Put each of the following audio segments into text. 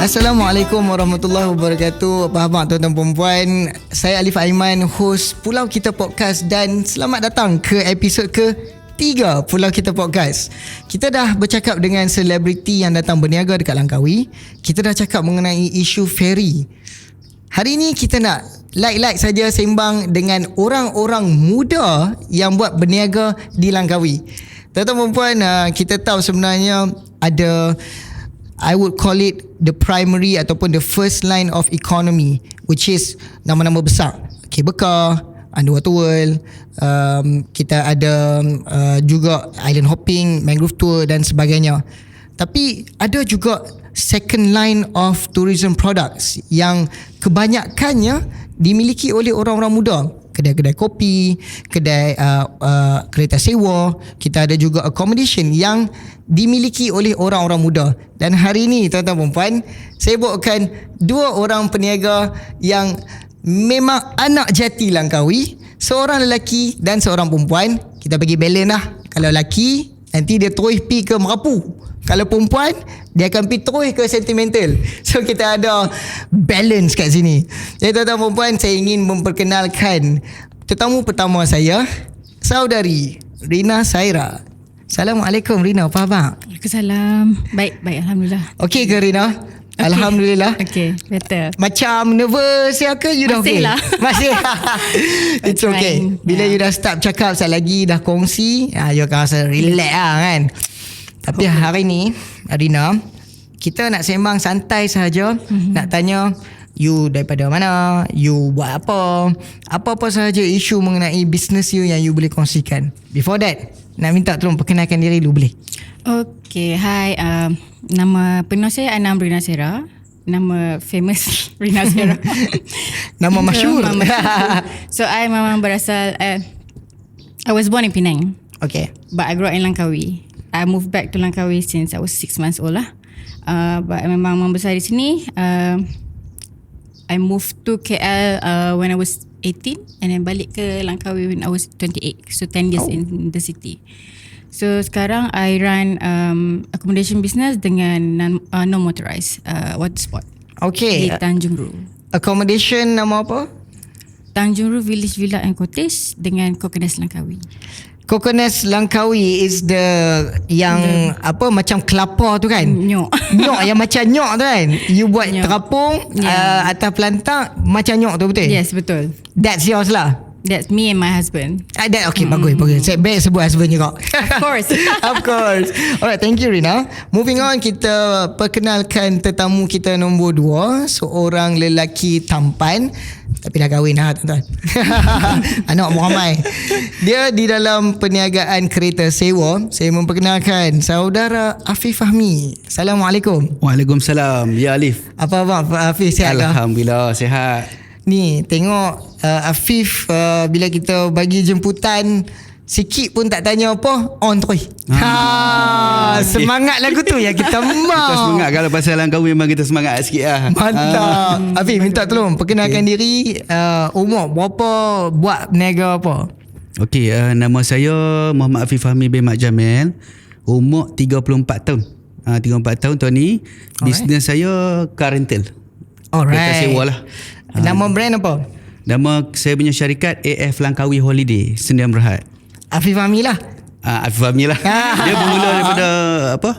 Assalamualaikum warahmatullahi wabarakatuh. Apa khabar tuan-tuan perempuan? Saya Alif Aiman, host Pulau Kita Podcast, dan selamat datang ke episod ke-3 Pulau Kita Podcast. Kita dah bercakap dengan selebriti yang datang berniaga dekat Langkawi. Kita dah cakap mengenai isu ferry. Hari ini kita nak like saja sembang dengan orang-orang muda yang buat berniaga di Langkawi. Tuan-tuan perempuan, kita tahu sebenarnya ada, I would call it the primary ataupun the first line of economy, which is nama-nama besar. Cable car, underwater world, kita ada juga island hopping, mangrove tour dan sebagainya. Tapi ada juga second line of tourism products yang kebanyakannya dimiliki oleh orang-orang muda. Kedai-kedai kopi, kedai kereta sewa, kita ada juga accommodation yang dimiliki oleh orang-orang muda. Dan hari ini tuan-tuan perempuan, saya bawakan dua orang peniaga yang memang anak jati Langkawi, seorang lelaki dan seorang perempuan. Kita bagi balance lah. Kalau lelaki, nanti dia terus pergi ke Merapu. Kalau perempuan, dia akan pergi terus ke sentimental. So kita ada balance kat sini. Jadi tuan-tuan perempuan, saya ingin memperkenalkan tetamu pertama saya, saudari Rina Saira. Assalamualaikum Rina, apa khabar? Waalaikumsalam. Baik, Alhamdulillah. Okey ke Rina? Okay. Alhamdulillah. Okay, better. Macam nervous ya ke? You dah okay? Masih. It's okay. Bila you dah start cakap, sekali lagi dah kongsi, you akan rasa relax lah kan. Tapi hari ni Rina, kita nak sembang santai sahaja. Nak tanya you daripada mana, you buat apa-apa sahaja isu mengenai business you yang you boleh kongsikan. Before that, nak minta tolong perkenalkan diri dulu boleh? Okay, hi. Nama penuh saya Anam Rina Saira. Nama famous Rina Saira. Nama masyhur. So I memang berasal, I was born in Penang. Okay. But I grew up in Langkawi. I moved back to Langkawi since I was 6 months old lah. But memang membesar di sini. I moved to KL when I was 18 and then balik ke Langkawi when I was 28. So 10 years in the city. So sekarang I run accommodation business dengan non-motorized water sport. Okay. Di Tanjung Ru. Accommodation nama apa? Tanjung Ru Village Villa and Cottage dengan Coconuts Langkawi. Coconuts Langkawi is the yang apa macam kelapa tu kan? Nyok. Nyok yang macam nyok tu kan? You buat nyok. terapung atas pelantang macam nyok tu, betul? Yes, betul. That's yours lah. That's me and my husband. That okay, bagus. Saya baik sebut husband juga. Of course. Of course. Alright, thank you Rina. Moving on, kita perkenalkan tetamu kita nombor 2, seorang lelaki tampan tapi dah kahwin lah tuan-tuan. Anak ramai. Dia di dalam perniagaan kereta sewa. Saya memperkenalkan saudara Afif Fahmi. Assalamualaikum. Waalaikumsalam. Ya Alif. Apa khabar Afif, sihat ke? Alhamdulillah sihat. Ni tengok Afif bila kita bagi jemputan sikit pun tak tanya apa, on terus. Semangat lagu tu yang kita mau. Kita semangat kalau pasal Langkawi memang kita semangat sikit lah. Mantap. Afif minta tolong perkenalkan diri, umur berapa, buat niaga apa? Okey, nama saya Muhammad Afif Fahmi bin Mat Jamil. Umur 34 tahun. 34 tahun tahun ni. Bisnes saya car rental. Alright. Kereta sewa lah. Nama brand apa? Nama saya punya syarikat AF Langkawi Holiday, Sdn Bhd. Afif Fahmi lah. Afif Fahmi lah. Dia bermula daripada apa?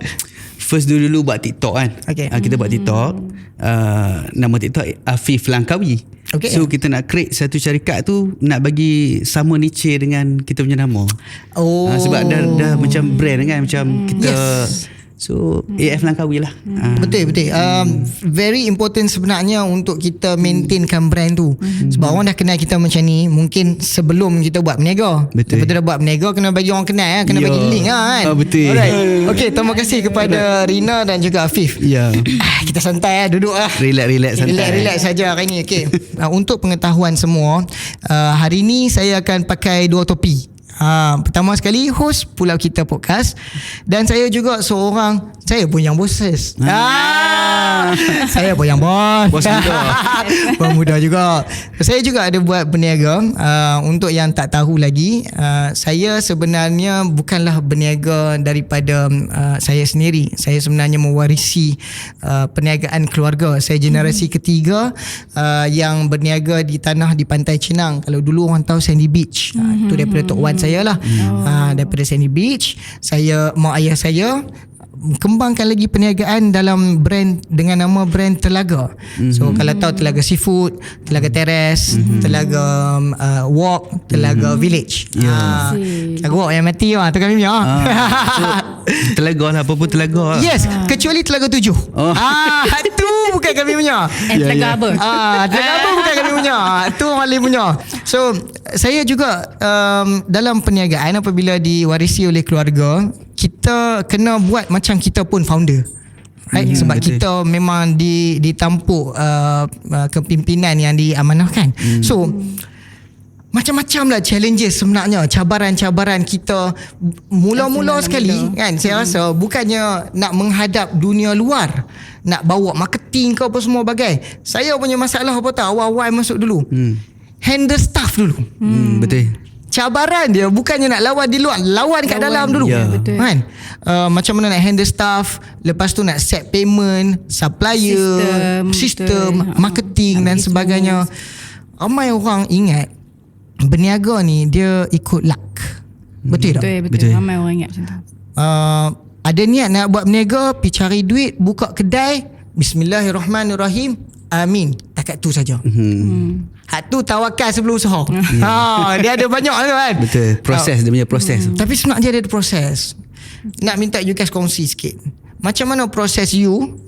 First dulu buat TikTok kan. Okay. Kita buat TikTok. Nama TikTok Afif Langkawi. Okay. So kita nak create satu syarikat tu, nak bagi sama niche dengan kita punya nama. Sebab dah macam brand kan, macam kita. Yes. So AF Langkawi lah. Betul. Very important sebenarnya untuk kita maintainkan brand tu. Sebab orang dah kenal kita macam ni, mungkin sebelum kita buat berniaga. Betul. Lepas tu dah buat berniaga, kena bagi orang kenal, kena bagi link kan. Betul. Alright. Okay, terima kasih kepada Rina dan juga Afif. Ya. Kita santai duduk lah. Relax santai. Relax saja hari ni. Okay. Untuk pengetahuan semua, hari ni saya akan pakai dua topi. Pertama sekali host Pulau Kita Podcast, dan saya juga seorang, saya pun yang bosses. Saya pun yang bos. Bos muda. Bos muda juga. Saya juga ada buat berniaga. Untuk yang tak tahu lagi, saya sebenarnya bukanlah berniaga daripada saya sendiri. Saya sebenarnya mewarisi perniagaan keluarga. Saya generasi ketiga yang berniaga di tanah di Pantai Chinang. Kalau dulu orang tahu Sandy Beach, itu daripada Tok Wan saya lah. Daripada Sandy Beach, mak ayah saya kembangkan lagi perniagaan dalam brand dengan nama brand Telaga. So kalau tahu Telaga Seafood, Telaga Terrace, Telaga Walk, Telaga Village. Telaga Walk yang mati tu kami punya. Telaga lah, apa pun Telaga. Yes, kecuali Telaga 7. Tu bukan kami punya. Telaga apa? Telaga apa bukan kami punya. Tu orang lain punya. So saya juga dalam perniagaan, apabila diwarisi oleh keluarga, kita kena buat macam kita pun founder. Right? Sebab betul. kita memang ditampuk kepimpinan yang diamanahkan. So macam-macam lah challenges sebenarnya, cabaran-cabaran kita mula-mula sekali kan. Saya rasa bukannya nak menghadap dunia luar, nak bawa marketing ke apa semua bagai. Saya punya masalah apa tahu, awal-awal masuk dulu, handle staff dulu. Betul. Cabaran dia bukannya nak lawan di luar, lawan kat dalam dulu. Ya. Kan? Macam mana nak handle staff, lepas tu nak set payment, supplier, sistem marketing dan sebagainya. Ramai orang ingat berniaga ni dia ikut luck. Betul tak? Betul. Ramai orang ingat macam tu. Ada niat nak buat berniaga, pergi cari duit, buka kedai, bismillahirrahmanirrahim, amin. Takat tu saja. Hak tu tawakal sebelum usaha. Dia ada banyak tu kan. Betul. Proses, dia punya proses. Tapi sebenarnya dia ada proses. Nak minta you guys kongsi sikit. Macam mana proses you,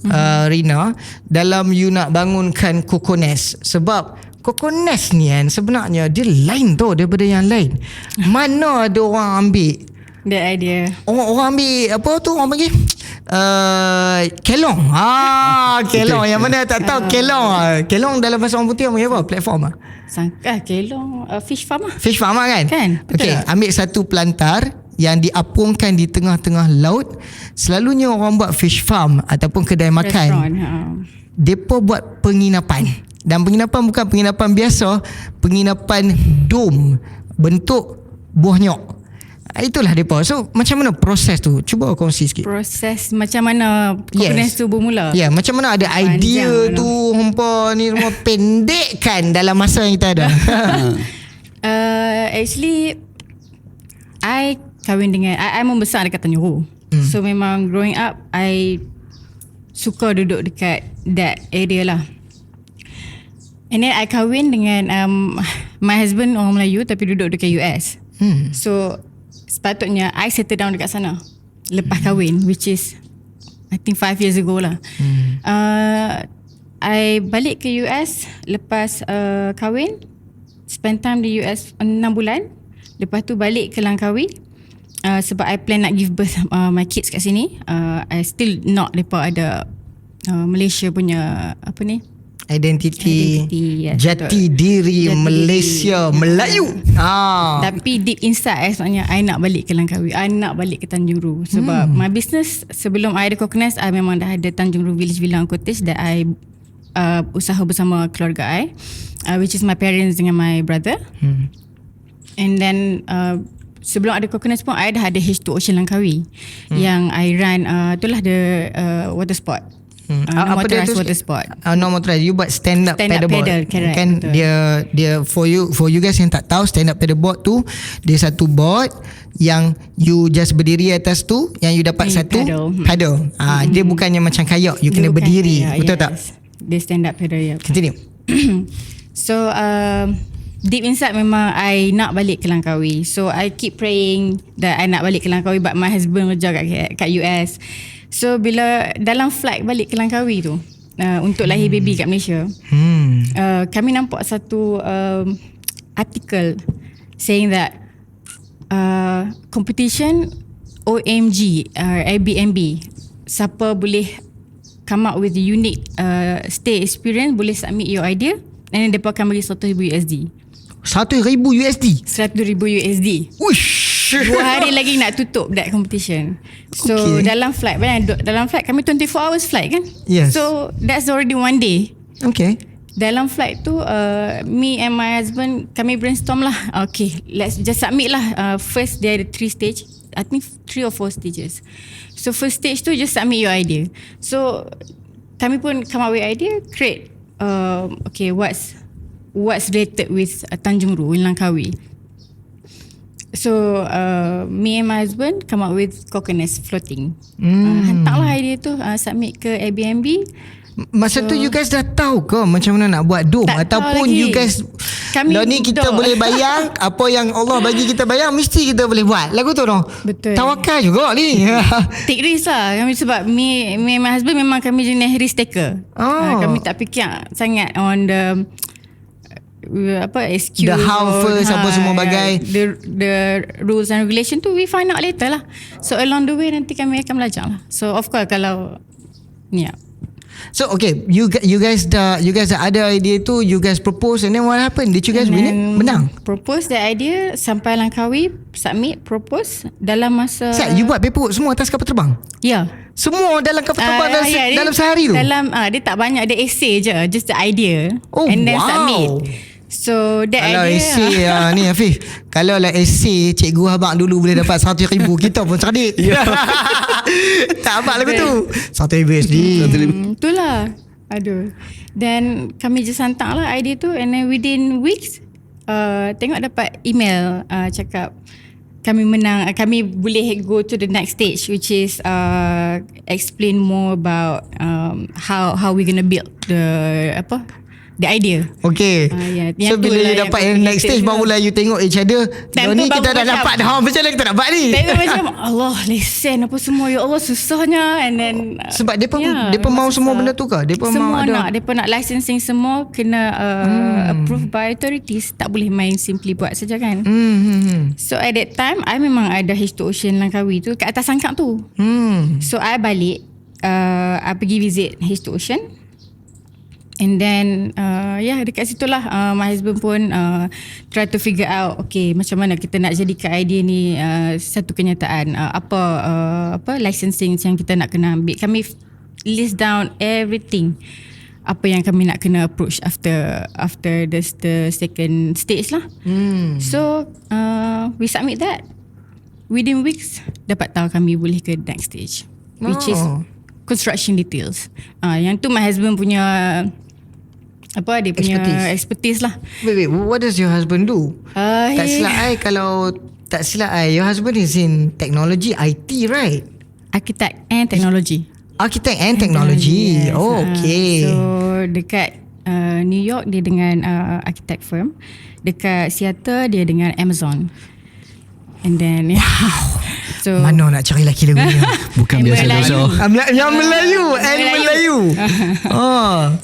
Rina, dalam you nak bangunkan Cocones? Sebab Cocones ni kan sebenarnya dia lain tau daripada yang lain. Mana ada orang ambil That idea. Orang ambil apa tu orang panggil kelong. Kelong. Yang mana tak tahu kelong. Kelong dalam bahasa orang putih orang panggil apa? Platform Kelong fish farm lah. Fish farm kan? Betul. Okay, ambil satu pelantar yang diapungkan di tengah-tengah laut. Selalunya orang buat fish farm ataupun kedai makan, depa buat penginapan. Dan penginapan bukan penginapan biasa, penginapan dom bentuk buah nyok. Itulah depa. So macam mana proses tu? Cuba kongsi sikit. Proses macam mana Cocones tu bermula. Ya, macam mana ada idea tu hampa ni semua pendekkan dalam masa yang kita ada. Actually I kahwin dengan I membesar dekat Tanjung Ru. So memang growing up I suka duduk dekat that area lah. And then I kahwin dengan my husband orang Melayu tapi duduk dekat US. So sepatutnya I settle down dekat sana lepas kahwin, which is I think 5 years ago lah. I balik ke US lepas kahwin, spend time di US 6 bulan. Lepas tu balik ke Langkawi sebab I plan nak give birth my kids kat sini. I still not lepas ada Malaysia punya apa ni, identity yes, jati betul. diri Jati Malaysia diri. Melayu. Tapi deep inside sebenarnya I nak balik ke Langkawi, I nak balik ke Tanjung Ru. Sebab my business sebelum I ada Cocones, I memang dah ada Tanjung Ru Village Villa and Cottage that I usaha bersama keluarga I, which is my parents dengan my brother. And then sebelum ada Cocones pun I dah ada H2 Ocean Langkawi yang I run itulah the water sport. Apa dia tu? Water sport. No motorized. You buat stand up paddleboard. Correct, Kan betul. dia for you guys yang tak tahu, stand up paddleboard tu dia satu board yang you just berdiri atas tu, yang you dapat satu paddle. Dia bukannya macam kayak you kena berdiri. Betul tak? Dia stand up paddle ya. Continue. So deep inside memang I nak balik ke Langkawi. So I keep praying that I nak balik ke Langkawi, but my husband kerja kat US. So bila dalam flight balik ke Langkawi tu untuk lahir baby kat Malaysia, kami nampak satu artikel saying that competition OMG Airbnb, siapa boleh come up with unique stay experience boleh submit your idea and then mereka akan bagi $100,000 USD. 100,000 USD. 100,000 USD. Uish. 2 hari lagi nak tutup that competition. So Okay. dalam flight kami 24 hours flight kan. Yes. So that's already one day. Okay. Dalam flight tu me and my husband kami brainstorm lah. Okay, let's just submit lah. First there ada 3 stage. I think 3 or 4 stages. So first stage tu just submit your idea. So kami pun come up with idea, create okay, what's related with Tanjung Ru in Langkawi. So me and my husband come up with coconuts floating. Hantarlah idea tu, submit ke Airbnb. Masa tu you guys dah tahu ke macam mana nak buat dom, Tak tahu ataupun lagi. you guys Kami dah ni kita dom. boleh bayang apa yang Allah bagi kita bayang, mesti kita boleh buat lagu tu dong. Betul. Tawakal juga ni. Take risk lah kami, sebab me and my husband memang kami jenis risk taker. Oh. Kami tak fikir sangat on the SQ The how first, apa semua bagai. the rules and regulation tu we find out later lah. So along the way nanti kami akan belajar lah. So of course kalau yeah. So okay, you guys dah ada idea tu, you guys propose, and then what happened? Did you guys win it? Menang? Propose the idea, sampai Langkawi, submit, propose dalam masa Sat, you buat paperwork semua atas kapal terbang? ya. Semua dalam kapal terbang dalam sehari tu? Dia tak banyak, dia essay je, just the idea. Oh, and then wow. submit. So that Kalau idea essay ni Afif, kalau lah essay cikgu abang dulu boleh dapat 100,000, kita pun cerdik. Tak abang lagu tu 100,000 USD. Itulah. Aduh. Then kami just hantar lah idea tu, and then within weeks tengok dapat email cakap kami menang, kami boleh go to the next stage, which is explain more about how we gonna build the idea. Okay. Ya. So Yang tu bila lah you yang dapat yang next stage, tu. barulah you tengok each other. Time Ni tu kita baru dah macam- dapat dah. Macam mana kita dapat ni? Tengok macam Allah, lesen apa semua, ya Allah susahnya. And then Sebab dia pun memang mau semua susah. benda tu ke? Dia pun semua mau ada. nak, dia pun nak licensing semua kena approved by authorities. Tak boleh main simply buat saja kan. So at that time I memang ada H2Ocean Langkawi tu kat atas sangkak tu. So I balik, I pergi visit H2Ocean. And then dekat situlah my husband pun try to figure out okay, macam mana kita nak jadikan idea ni satu kenyataan. Apa licensing yang kita nak kena ambil. Kami list down everything, apa yang kami nak kena approach after the second stage lah. So we submit that. Within weeks dapat tahu kami boleh ke next stage, which is construction details. Yang tu my husband punya dia punya expertise lah. Wait, what does your husband do? Tak silap I, your husband is in technology, IT, right? Architect and technology. Architect and technology. Yes. Oh, okay. So dekat New York dia dengan architect firm. Dekat Seattle dia dengan Amazon. And then so Mana nak cari lelaki lagu ni? Bukan biasa Melayu. Yang Melayu and Melayu.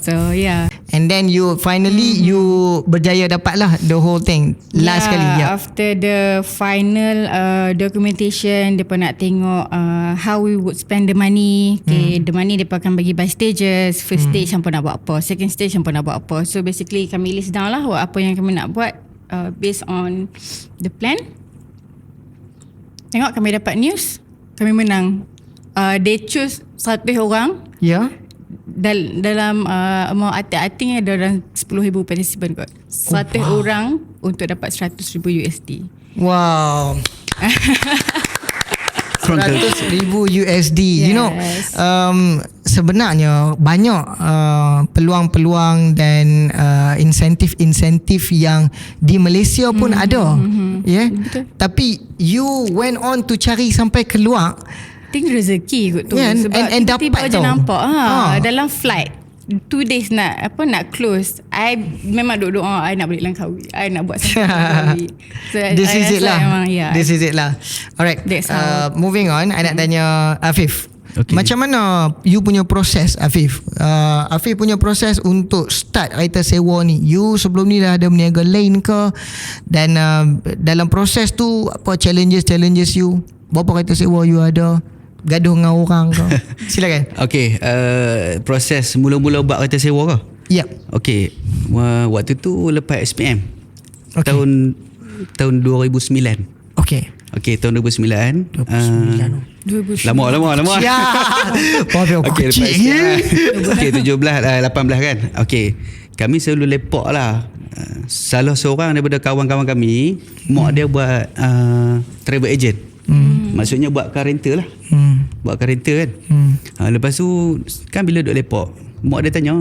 So yeah. And then you finally you berjaya dapat lah the whole thing last kali. Yeah. After the final documentation, dia pun nak tengok how we would spend the money. Okay, the money dia pun akan bagi by stages. First stage hampa nak buat apa, second stage hampa nak buat apa. So basically kami list down lah apa yang kami nak buat based on the plan. Tengok kami dapat news, kami menang. They choose 100 orang. Yeah. Dalam I think ada dalam 10,000 participant kot. 100 orang untuk dapat 100,000 USD. Wow. 100,000 USD. You know, sebenarnya banyak peluang-peluang dan insentif-insentif yang di Malaysia pun ada. Yeah. Betul. Tapi you went on to cari sampai keluar. Think rezeki kot tu. Yeah, Sebab and tiba-tiba dapat je tau. nampak dalam flight 2 days nak close. I memang duduk I nak balik Langkawi. I nak buat something Langkawi. So This is it lah. Memang, yeah. This is it lah. Alright. That's how. Moving on, I nak tanya Afif. Okay. Macam mana you punya proses, Afif? Afif punya proses untuk start kereta sewa ni. You sebelum ni dah ada berniaga lain ke? Dan dalam proses tu apa challenges you? Berapa kereta sewa you ada? Gaduh dengan orang ke? Silakan. Okay, proses mula-mula buat kereta sewa ke? Yep. Okay, waktu tu lepas SPM. Okay. Tahun 2009. Okay. Okey, tahun 2009. 2009. Lama. Ya. Okey, Kecil lepas okey 17 18 kan. Okey. Kami selalu lepak lah. Salah seorang daripada kawan-kawan kami, mak dia buat travel agent. Maksudnya buat car rental lah. Buat car rental kan. Lepas tu kan bila duduk lepak, mak dia tanya,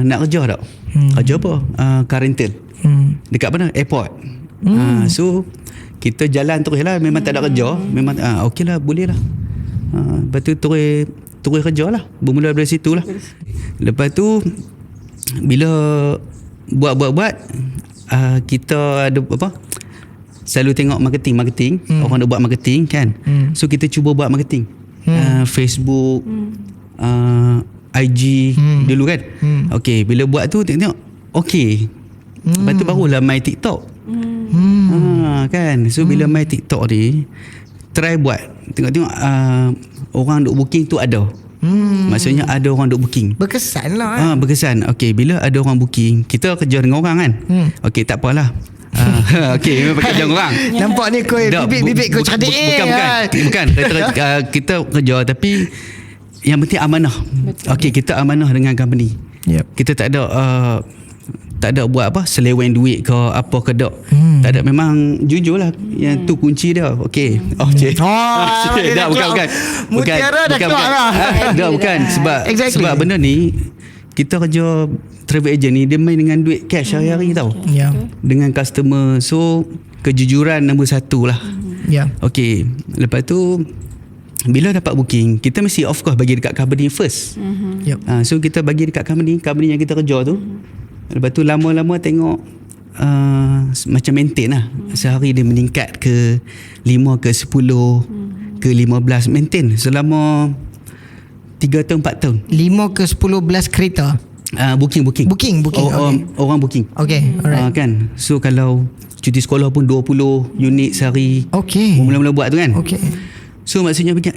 nak kerja tak? Kerja apa? Car rental. Dekat mana? Airport. So kita jalan terus lah. Memang tak ada kerja. Memang okey lah, boleh lah. Lepas tu terus kerja lah. Bermula dari situ lah. Lepas tu bila buat kita ada apa, selalu tengok marketing orang nak buat marketing kan. So kita cuba buat marketing Facebook, IG dulu kan. Okey, bila buat tu tengok okey. Lepas tu barulah main TikTok. Kan. So bila main TikTok ni, try buat tengok orang duk booking tu ada. Maksudnya ada orang duk booking. Berkesan lah. Berkesan. Okey, bila ada orang booking, kita kerja dengan orang kan. Okey, tak apalah. Okey, memang kerja dengan orang. Nampak ni kau bibik kau cerdik. Bukan. Kita kerja tapi yang penting amanah. Okey, kita amanah dengan company. Yep. Kita tak ada buat apa seleweng duit ke apa ke tak. Tak ada, memang jujur lah. Yang tu kunci dia. Okey. Bukan. Mutiara dah keluar lah. Bukan. Sebab benda ni, kita kerja travel agent ni, dia main dengan duit cash hari-hari tau. Ya. Dengan customer. So kejujuran nombor satu lah. Ya. Okey. Lepas tu bila dapat booking, kita mesti of course bagi dekat company first. Yep. So kita bagi dekat company yang kita kerja tu. Lepas tu lama-lama tengok macam maintain lah. Sehari dia meningkat ke 5 ke 10 ke 15, maintain selama 3 tahun 4 tahun. 5 ke 10 belas kereta. Booking. Orang booking. Okay, alright. Kan. So kalau cuti sekolah pun 20 unit sehari. Okay. Mula-mula buat tu kan. Okay. So maksudnya fikir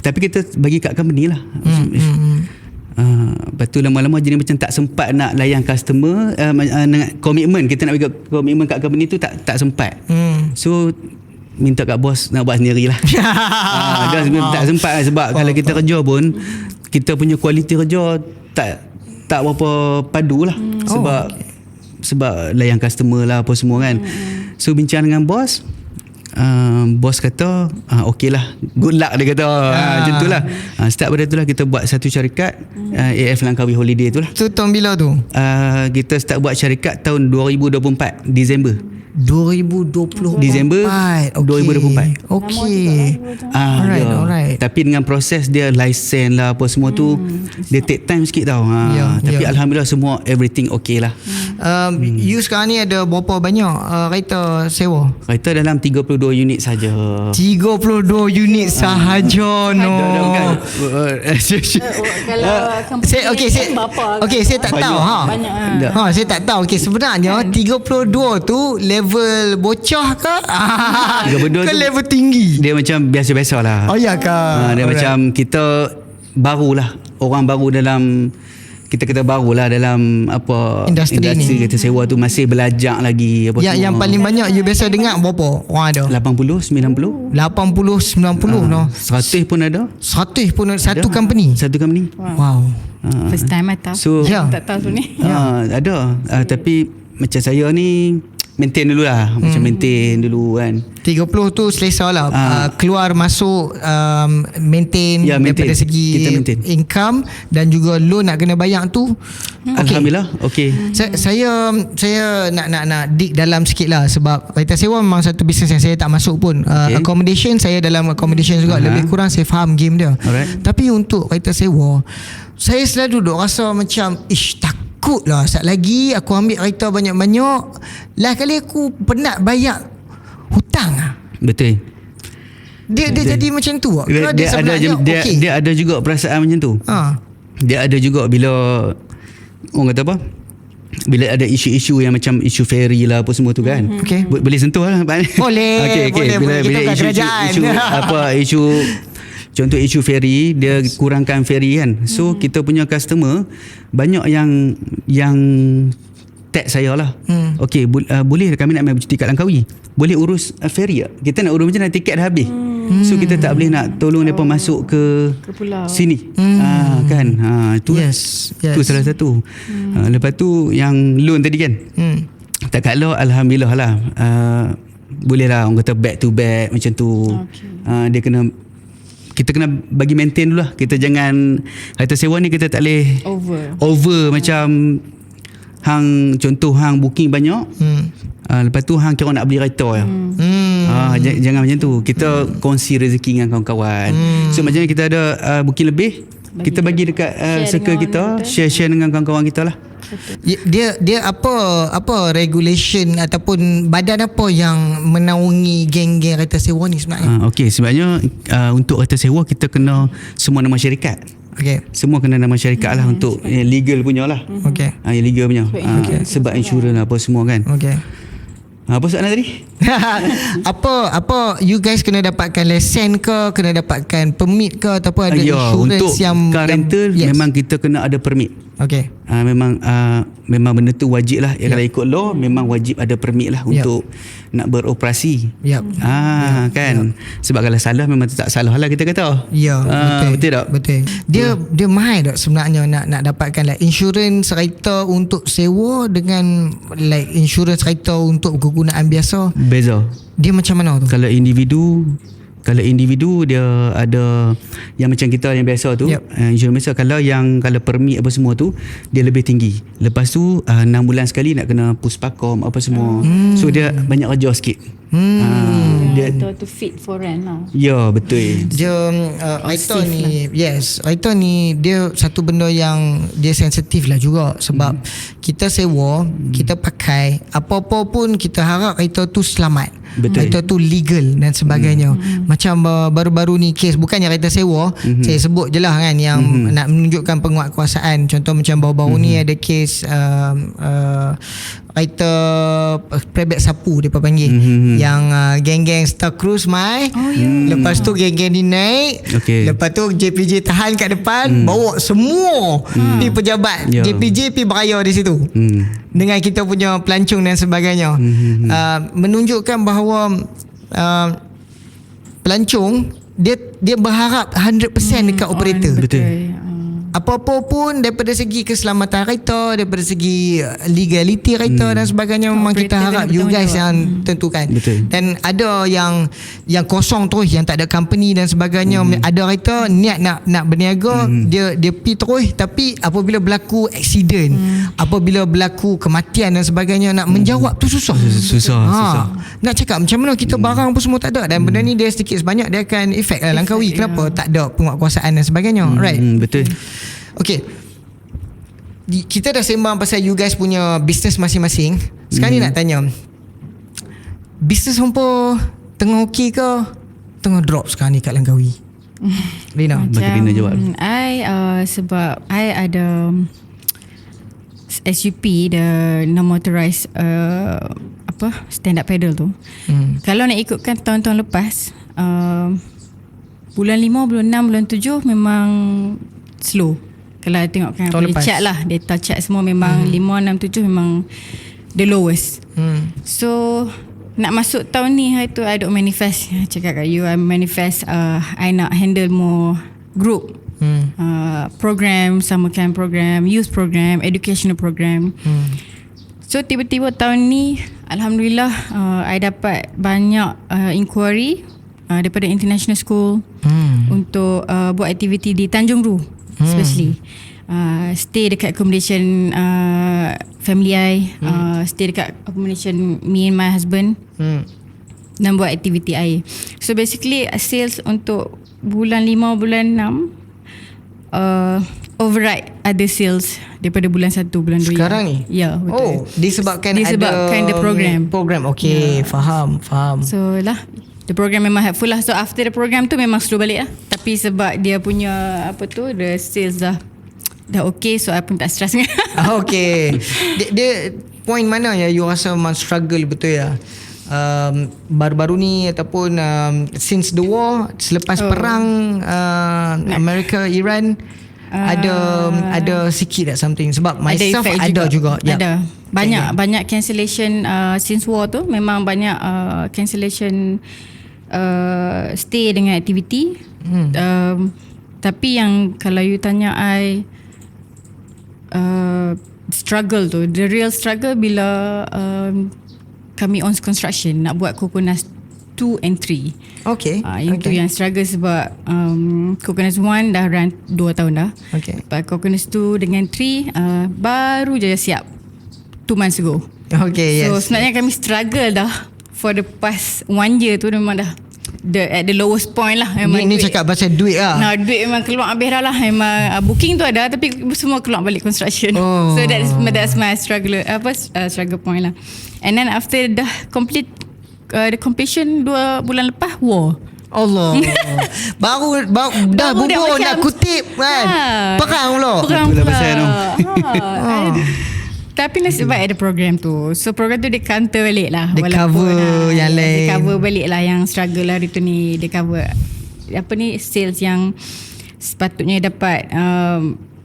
tapi kita bagi kat company lah. Lepas tu lama-lama jadi macam tak sempat nak layan customer, komitmen kita nak bagi komitmen kat company tu tak sempat. So minta kat bos nak buat sendirilah. Dah tak sempat lah, sebab kalau kita kerja pun kita punya kualiti kerja tak berapa padu lah. Sebab layan customer lah apa semua kan. So bincang dengan bos, bos kata okey lah, good luck dia kata. Macam tu lah. Start pada tu lah kita buat satu syarikat, AF Langkawi Holiday tu lah. Tu tahun bila tu? Kita start buat syarikat tahun 2024 Disember. 2024 Disember okay. 2024. Okay. Alright. Tapi dengan proses dia license lah apa semua tu, dia take time sikit tau. Tapi alhamdulillah semua everything okay lah. You sekarang ni ada berapa banyak kereta sewa? Kereta dalam 32 unit saja. 32 unit sahaja. No. Kalau saya tak tahu saya tak tahu. Okay, sebenarnya 32 tu level bocah ke? Ke level tinggi? Dia macam biasa-biasa lah. Oh ya ke? Dia macam kita barulah, orang baru dalam, kita kata barulah dalam apa industri kereta sewa tu, masih belajar lagi apa yang paling banyak you biasa dengar berapa orang ada? 80, 90. 80, 90 no. 100 pun ada. 100 pun ada. Satu company. Wow. First time I tahu. So tak tahu tu ni. Ada. Tapi macam saya ni maintain dulu lah. Macam maintain dulu kan. 30 tu selesa lah. Keluar masuk maintain, daripada segi maintain income dan juga loan nak kena bayar tu. Alhamdulillah. Okay. Saya nak dig dalam sikit lah. Sebab kereta sewa memang satu bisnes yang saya tak masuk pun. Accommodation, saya dalam accommodation juga. Lebih kurang saya faham game dia. Tapi untuk kereta sewa, saya selalu duduk rasa macam takut lah. Saat lagi aku ambil kereta banyak-banyak, lah kali aku penat bayar hutang lah. Betul. Dia jadi macam tu. Dia ada juga perasaan macam tu. Dia ada juga bila orang kata apa, bila ada isu-isu yang macam isu ferry lah apa semua tu kan. Okay. Boleh sentuh lah. Boleh. Bila isu contoh isu ferry, dia kurangkan ferry kan. So kita punya customer banyak yang contact saya lah. Okay, boleh kami nak main bercuti kat Langkawi, boleh urus ferry tak? Kita nak urus macam mana, tiket dah habis. So kita tak boleh nak tolong mereka masuk ke pulau sini. Kan tu tu salah satu. Lepas tu yang loan tadi kan, tak kat law alhamdulillah lah, boleh lah orang kata back to back macam tu. Dia kita kena bagi maintain dulu lah. Kita jangan kereta sewa ni kita tak boleh over macam hang, contoh hang booking banyak, lepas tu hang kira nak beli kereta ya. Jangan macam tu. Kita kongsi rezeki dengan kawan-kawan. So macam kita ada booking lebih, kita bagi dekat circle kita, share dengan kawan-kawan kita lah. Dia apa regulation ataupun badan apa yang menaungi geng-geng kereta sewa ni sebenarnya? Okey, sebenarnya untuk kereta sewa kita kena semua nama syarikat. Okay. Semua kena nama syarikat lah untuk legal punya lah. Okay. Legal punya. Sebab insurans apa semua kan. Okay. Apa soalan tadi? apa you guys kena dapatkan lesen ke, kena dapatkan permit ke, ataupun ada insurans untuk yang car rental memang kita kena ada permit. Okay. Memang benda tu wajib lah. Kalau ikut law memang wajib ada permit lah untuk nak beroperasi. Kan. Sebab kalau salah memang tak salah lah kita kata. Betul tak? Betul. Dia mahal tak sebenarnya nak dapatkan like insurans kereta untuk sewa dengan like insurans kereta untuk kegunaan biasa. Beza. Dia macam mana tu? Kalau individu dia ada yang macam kita yang biasa tu, insurans biasa. Kalau permit apa semua tu dia lebih tinggi. Lepas tu 6 bulan sekali nak kena puspakom apa semua. So dia banyak kerja sikit. Dia to fit for rent lah. Ya, betul. Dia kereta ni dia satu benda yang dia sensitif lah juga. Sebab kita sewa, kita pakai, apa-apa pun kita harap kereta tu selamat. Betul. Kereta tu legal dan sebagainya. Macam baru-baru ni kes, bukannya kereta sewa, saya sebut je lah kan, yang nak menunjukkan penguatkuasaan. Contoh macam baru-baru ni ada kes kereta private sapu dia panggil, yang geng-geng Star Cruise mai. Lepas tu geng-geng ni naik, lepas tu JPJ tahan kat depan, bawa semua pi pejabat JPJ pi beraya di situ dengan kita punya pelancong dan sebagainya. Menunjukkan bahawa pelancong dia berharap 100% dekat operator. Betul. Apa-apa pun daripada segi keselamatan kereta, daripada segi legality kereta dan sebagainya, memang kita harap you guys yang tentukan. Betul. Dan ada yang kosong terus, yang tak ada company dan sebagainya. Ada kereta niat nak berniaga, dia pi terus, tapi apabila berlaku accident, apabila berlaku kematian dan sebagainya, nak menjawab tu susah. Nak cakap macam mana, kita barang pun semua tak ada, dan benda ni dia sedikit sebanyak dia akan efek lah Langkawi. Kenapa tak ada penguatkuasaan dan sebagainya. Right. Betul. Okay, kita dah sembang pasal you guys punya business masing-masing. Sekarang ni nak tanya, business hampa tengah okey ke tengah drop sekarang ni kat Langkawi? Rina, bagi Rina jawab. Sebab I ada SUP, the non-motorized stand up paddle tu. Kalau nak ikutkan tahun-tahun lepas, bulan 5, bulan 6, bulan 7 memang slow. Kalau tengokkan chart lah, data chart semua memang 5, 6, 7 memang the lowest. So nak masuk tahun ni, itu I duk manifest, cakap kat you, I manifest I nak handle more group program, summer camp program, youth program, educational program. So tiba-tiba tahun ni alhamdulillah I dapat banyak inquiry daripada international school untuk buat aktiviti di Tanjung Ru, especially stay dekat accommodation family I, stay dekat accommodation me and my husband, dan buat aktiviti I. So basically sales untuk bulan 5, bulan 6 override other sales daripada bulan 1, bulan 2 sekarang ni? Ya, betul. Disebabkan ada program. Okay, faham. So lah, the program memang helpful lah. So after the program tu memang slow balik lah. Tapi sebab dia punya the sales dah okay, so I pun tak stress dengan. Okay. Dia point mana ya you rasa memang struggle betul ya? Baru-baru ni ataupun since the war, selepas perang Amerika Iran, Ada sikit tak something sebab myself effect ada juga. Ya. Ada. Banyak cancellation since war tu memang banyak cancellation stay dengan aktiviti. Tapi yang kalau you tanya I struggle tu, the real struggle bila kami on construction nak buat Coconuts 2 and 3. Okay. Itu yang struggle sebab Coconuts 1 dah run 2 tahun dah. Okay. Lepas Coconuts 2 dengan 3 baru je siap 2 months ago. Okay, So yes. sebenarnya kami struggle dah for the past 1 year tu memang dah at the lowest point lah. Memang Ni cakap pasal duit lah. Nah, duit memang keluar habis dah lah. Memang booking tu ada tapi semua keluar balik construction. Oh. So that's my struggle struggle point lah. And then after dah complete the completion 2 bulan lepas war. Allah. baru dah Baru dah bubur macam- nak kutip kan. Perang pula. Perang Itulah pula. pasal tu. Tapi nasib baik ada program tu. So program tu dia counter balik lah. Dia cover yang lain. Dia cover balik lah yang struggle hari tu ni. Dia cover sales yang sepatutnya dapat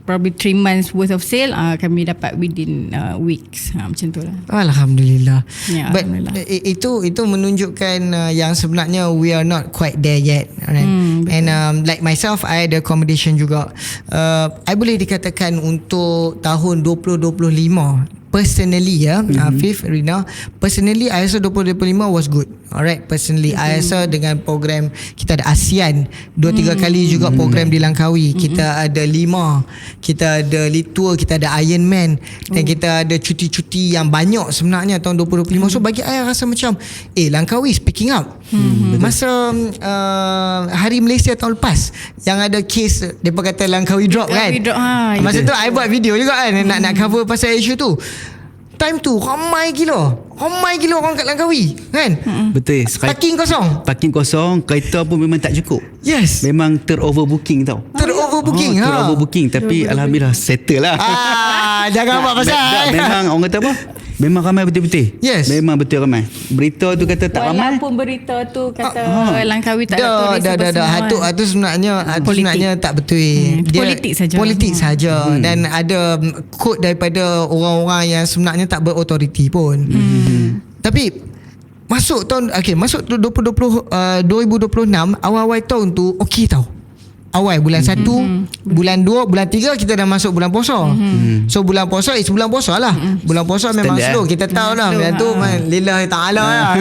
probably 3 months worth of sale, kami dapat within weeks. Macam tu lah. Alhamdulillah. Ya, But Alhamdulillah. itu menunjukkan yang sebenarnya we are not quite there yet, right? And like myself, I ada accommodation juga. I boleh dikatakan untuk tahun 2025 personally Afif, Rina, personally I rasa 2025 was good. Alright, personally I rasa dengan program kita ada ASEAN 2-3 kali juga program di Langkawi. Kita ada 5, kita ada lead tour, kita ada Ironman, dan kita ada cuti-cuti yang banyak sebenarnya tahun 2025. So bagi I rasa macam Langkawi speaking up. Masa Hari Malaysia tahun lepas yang ada kes depa kata Langkawi drop kan. Langkawi drop, Masa tu I buat video juga kan nak cover pasal isu tu. Time tu ramai gila orang kat Langkawi kan. Betul. Parking kosong. Parking kosong, kereta pun memang tak cukup. Yes. Memang teroverbooking tau. Teroverbooking. Teroverbooking, tapi alhamdulillah settle lah. Jangan buat pasal. Memang orang kata apa? Memang ramai betul-betul. Yes. Memang betul ramai. Berita tu kata tak ramai. Walaupun berita tu kata Langkawi tak ada turis apa semua. Hatu sebenarnya Politik. tak betul. Politik saja. Politik saja. Dan ada quote daripada orang-orang yang sebenarnya tak berautoriti pun. Tapi masuk 2026 awal-awal tahun tu okey tau. Awal bulan 1, bulan 2, bulan 3 kita dah masuk bulan puasa. So bulan puasa bulan puasa lah. Bulan puasa memang Standard, slow. Kita tahu lah. slow, Bulan tu lillahi ta'ala lah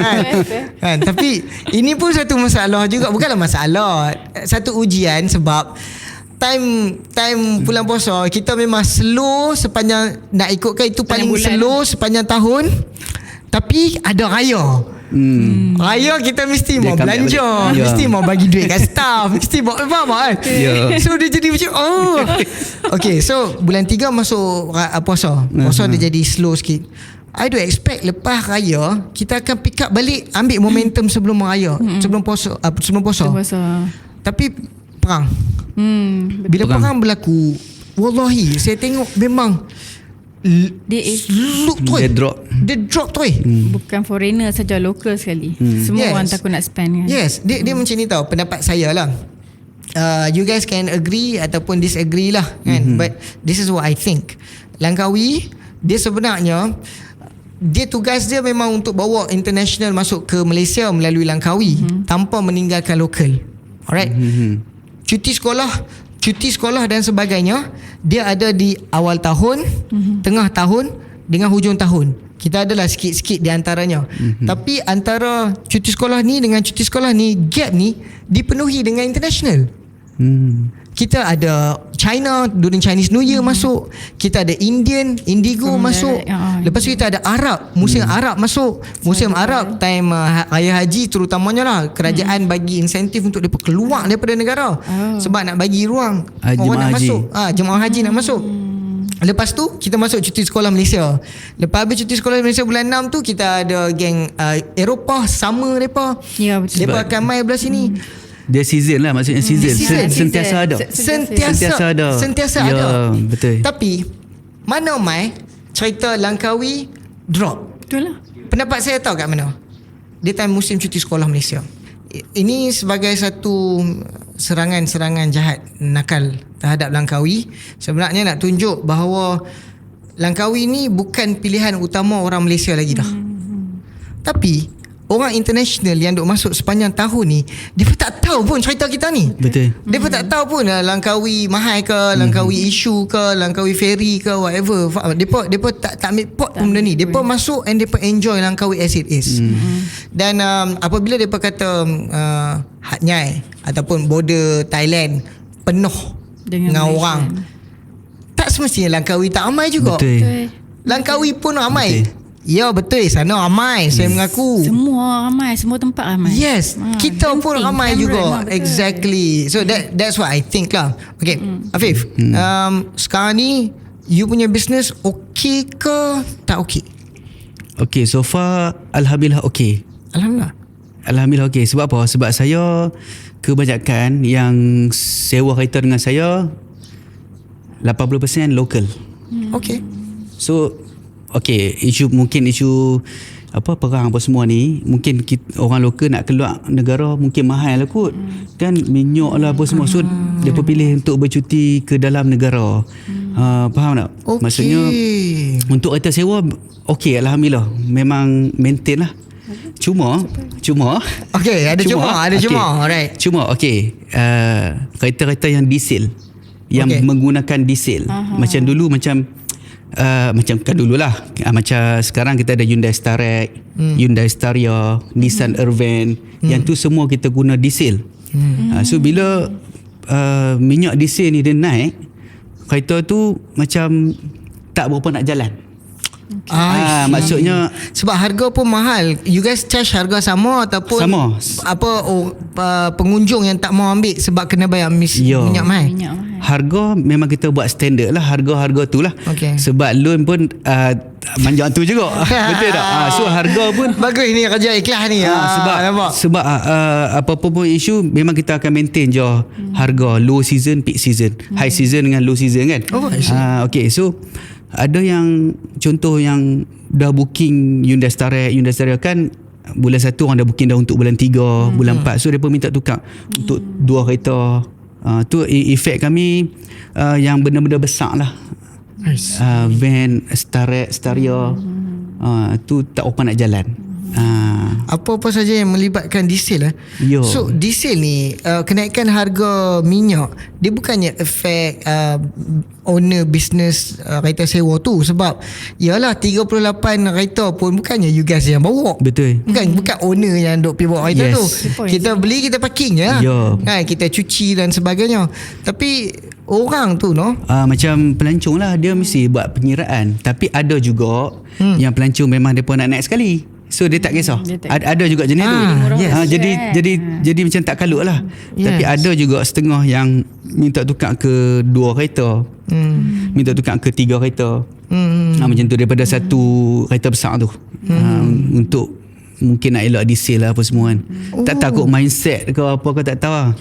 kan. Tapi ini pun satu masalah juga. Bukanlah masalah, satu ujian sebab time bulan puasa kita memang slow sepanjang, nak ikutkan itu paling slow sepanjang tahun. Tapi ada raya. Raya kita mesti Dia mau comeback belanja, balik. Ya. mesti mau bagi duit kat staff, mesti mau faham kan? Ya. So dia jadi macam okay, so bulan 3 masuk puasa. Puasa dia jadi slow sikit. I do expect lepas raya kita akan pick up balik, ambil momentum sebelum raya, sebelum puasa. Tapi perang. Bila perang berlaku, wallahi saya tengok memang Dia drop. Dia drop tu Bukan foreigner saja, local sekali. Semua Yes. orang takut nak spend kan. Yes, dia macam ni tau, pendapat saya lah. You guys can agree ataupun disagree lah kan. But this is what I think. Langkawi dia sebenarnya tugas dia memang untuk bawa international masuk ke Malaysia melalui Langkawi tanpa meninggalkan lokal. Alright. Cuti sekolah dan sebagainya dia ada di awal tahun, tengah tahun dengan hujung tahun. Kita adalah sikit-sikit di antaranya. Tapi antara cuti sekolah ni dengan cuti sekolah ni, gap ni dipenuhi dengan international. Kita ada China during Chinese New Year masuk. Kita ada Indigo masuk. Lepas tu kita ada Arab, musim Arab masuk. Musim Arab time Raya Haji terutamanya lah. Kerajaan bagi insentif untuk mereka keluar daripada negara. Sebab nak bagi ruang orang Jemaah nak haji. masuk. Jemaah haji nak masuk. Lepas tu kita masuk cuti sekolah Malaysia. Lepas habis cuti sekolah Malaysia bulan 6 tu kita ada geng Eropah sama mereka. Ya, betul. Mereka akan main belah sini. Dia season lah, maksudnya season. Sentiasa ada. Sentiasa Ya, ada. betul. Tapi mana mai cerita Langkawi drop. Betul lah. Pendapat saya tahu kat mana? Dia time musim cuti sekolah Malaysia. Ini sebagai serangan-serangan jahat nakal terhadap Langkawi. Sebenarnya nak tunjuk bahawa Langkawi ni bukan pilihan utama orang Malaysia lagi dah. Tapi orang international yang duk masuk sepanjang tahun ni, dia pun tak tahu pun cerita kita ni. Betul. Dia pun tak tahu pun Langkawi mahal ke, Langkawi isu ke, Langkawi ferry ke, whatever. Dia pun tak ambil pot pun benda ni. Dia pun masuk and dia pun enjoy Langkawi as it is. Dan apabila dia pun kata Hat Nyai ataupun border Thailand penuh dengan orang, tak semestinya Langkawi tak ramai juga. Betul. Langkawi pun ramai. Ya betul, sana ramai, saya mengaku. Semua ramai, semua tempat ramai. Yes, kita pun ramai juga. Betul. Exactly. So that's what I think lah. Okay, Afif, sekarang ni you punya business okay ke tak okay? Okay, so far Alhamdulillah okay. Alhamdulillah. Okay. Sebab apa? Sebab saya kebanyakan yang sewa kereta dengan saya 80% local. Okay. So okay, mungkin isu apa perang apa semua ni, mungkin orang lokal nak keluar negara mungkin mahal lah kot. Kan minyak lah apa semua. So dia pilih untuk bercuti ke dalam negara. Faham tak? Okay. Maksudnya untuk kereta sewa okay, Alhamdulillah memang maintain lah. Cuma Okay, ada cuma. Alright. Cuma okay, kereta-kereta yang diesel, yang menggunakan diesel. Macam dulu macam kan dululah, macam sekarang kita ada Hyundai Starex, Hyundai Staria, Nissan Irvan, yang tu semua kita guna diesel. So bila minyak diesel ni dia naik, kereta tu macam tak berapa nak jalan. Maksudnya sebab harga pun mahal. You guys charge harga sama ataupun sama. Pengunjung yang tak mau ambil sebab kena bayar minyak mahal? Harga memang kita buat standard lah, harga tu lah. Sebab loan pun manjak tu juga. Betul tak? So harga pun bagus ni kerja ikhlas ni. Sebab apa-apa pun isu memang kita akan maintain je harga low season, peak season, high season dengan low season kan. Okay, so ada yang contoh yang dah booking Hyundai Staria kan bulan 1 orang dah booking dah untuk bulan 3, bulan 4. So dia pun minta tukar untuk 2 kereta. Tu efek kami yang benda-benda besar lah. Van, Staria, tu tak apa nak jalan. Apa-apa saja yang melibatkan diesel lah. So diesel ni kenaikan harga minyak, dia bukannya affect owner business kereta sewa tu. Sebab yalah 38 kereta pun bukannya you guys yang bawa. Betul. Bukan owner yang duk pergi bawa kereta tu. Kita beli, kita parking je lah. Kan, kita cuci dan sebagainya. Tapi orang tu macam pelancong lah, dia mesti buat penyiraan. Tapi ada juga yang pelancong memang dia pun nak naik sekali, so dia tak kisah. Ada juga jenis tu. Jadi macam tak kalut lah. Tapi ada juga setengah yang minta tukar ke 2 kereta, minta tukar ke 3 kereta. Macam tu daripada satu kereta besar tu. Untuk mungkin nak elak diesel lah apa semua kan. Tak takut mindset ke apa ke tak tahu lah.